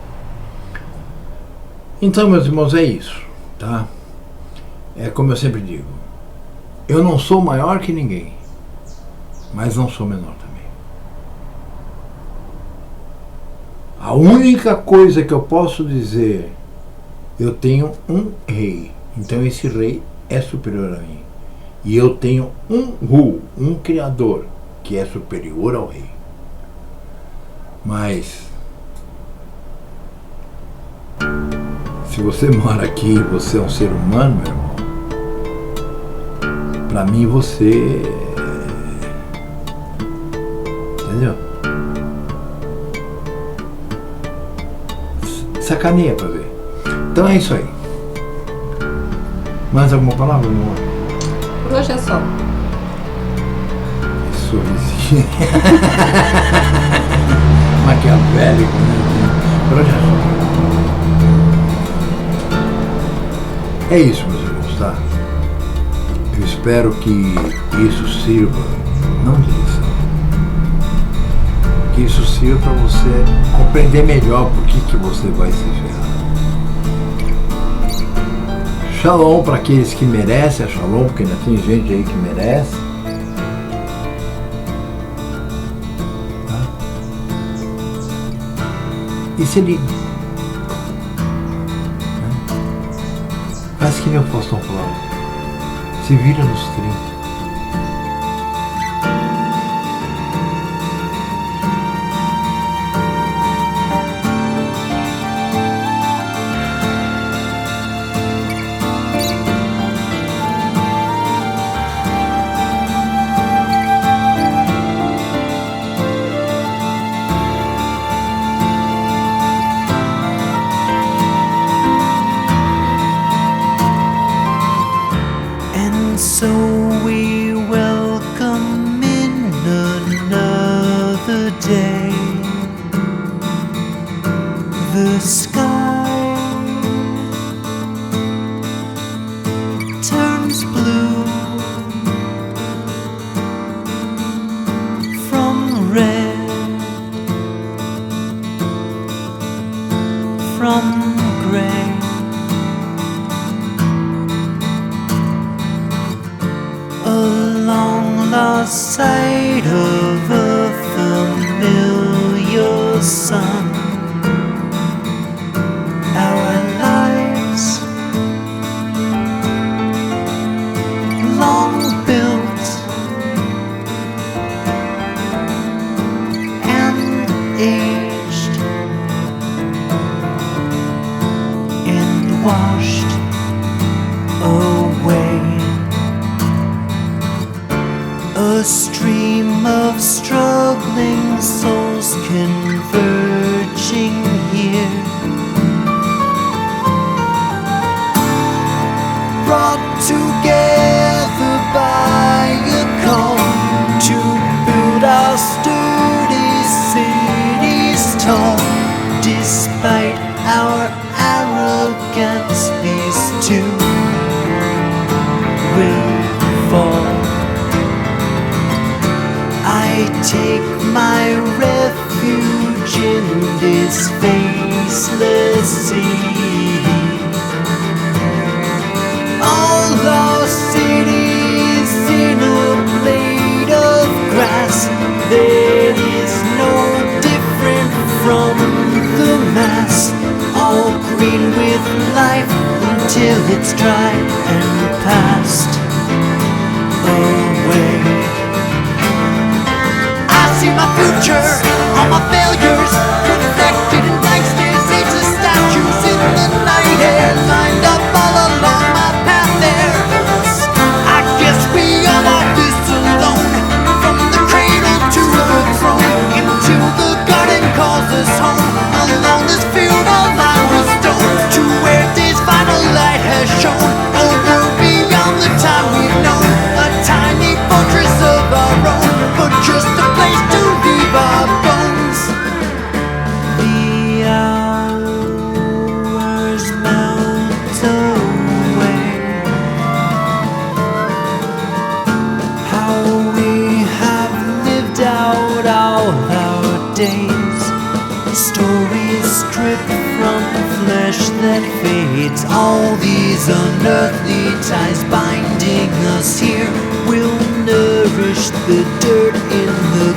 Então, meus irmãos, é isso, tá? É como eu sempre digo, eu não sou maior que ninguém, mas não sou menor também. A única coisa que eu posso dizer, eu tenho um rei, então esse rei é superior a mim. E eu tenho um criador, que é superior ao rei. Mas se você mora aqui, você é um ser humano, meu irmão, pra mim você... Entendeu? Sacaneia pra ver. Então é isso aí. Mais alguma palavra, meu amor? Por hoje é só. Sorrisinho. Maquiavélico, né? Por hoje é só. É isso, meus irmãos, tá? Eu espero que isso sirva, não de lição, que isso sirva para você compreender melhor por que você vai se ferrar. Shalom para aqueles que merecem, shalom, porque ainda tem gente aí que merece. Tá? E se liga. Faz que nem o Faustão falava. Se vira nos 30. So we welcome in another day. The sky turns blue from red, from gray. Along the side of a familiar sun, our lives long built and aged and washed away. A stream of struggling souls converging here, brought together by a call to build our sturdy cities tall. Despite our arrogance, these two will fall. I take my refuge in this faceless sea. All lost cities in a blade of grass. There is no difference it's dry and past away. I see my future, all my failures reflected in blank stares, ageless statues in the night air, lined up all along my path there. I guess we all walk this alone, from the cradle to the throne, into the garden calls us home, along this field all lined with stone, to where day's final light has shone, a world beyond the time we've known, a tiny fortress of our own, but just a place to leave our bones. The hours melt away. How we have lived out all our days, stories stripped from flesh that fades. All these unearthly ties binding us here will nourish the dirt in the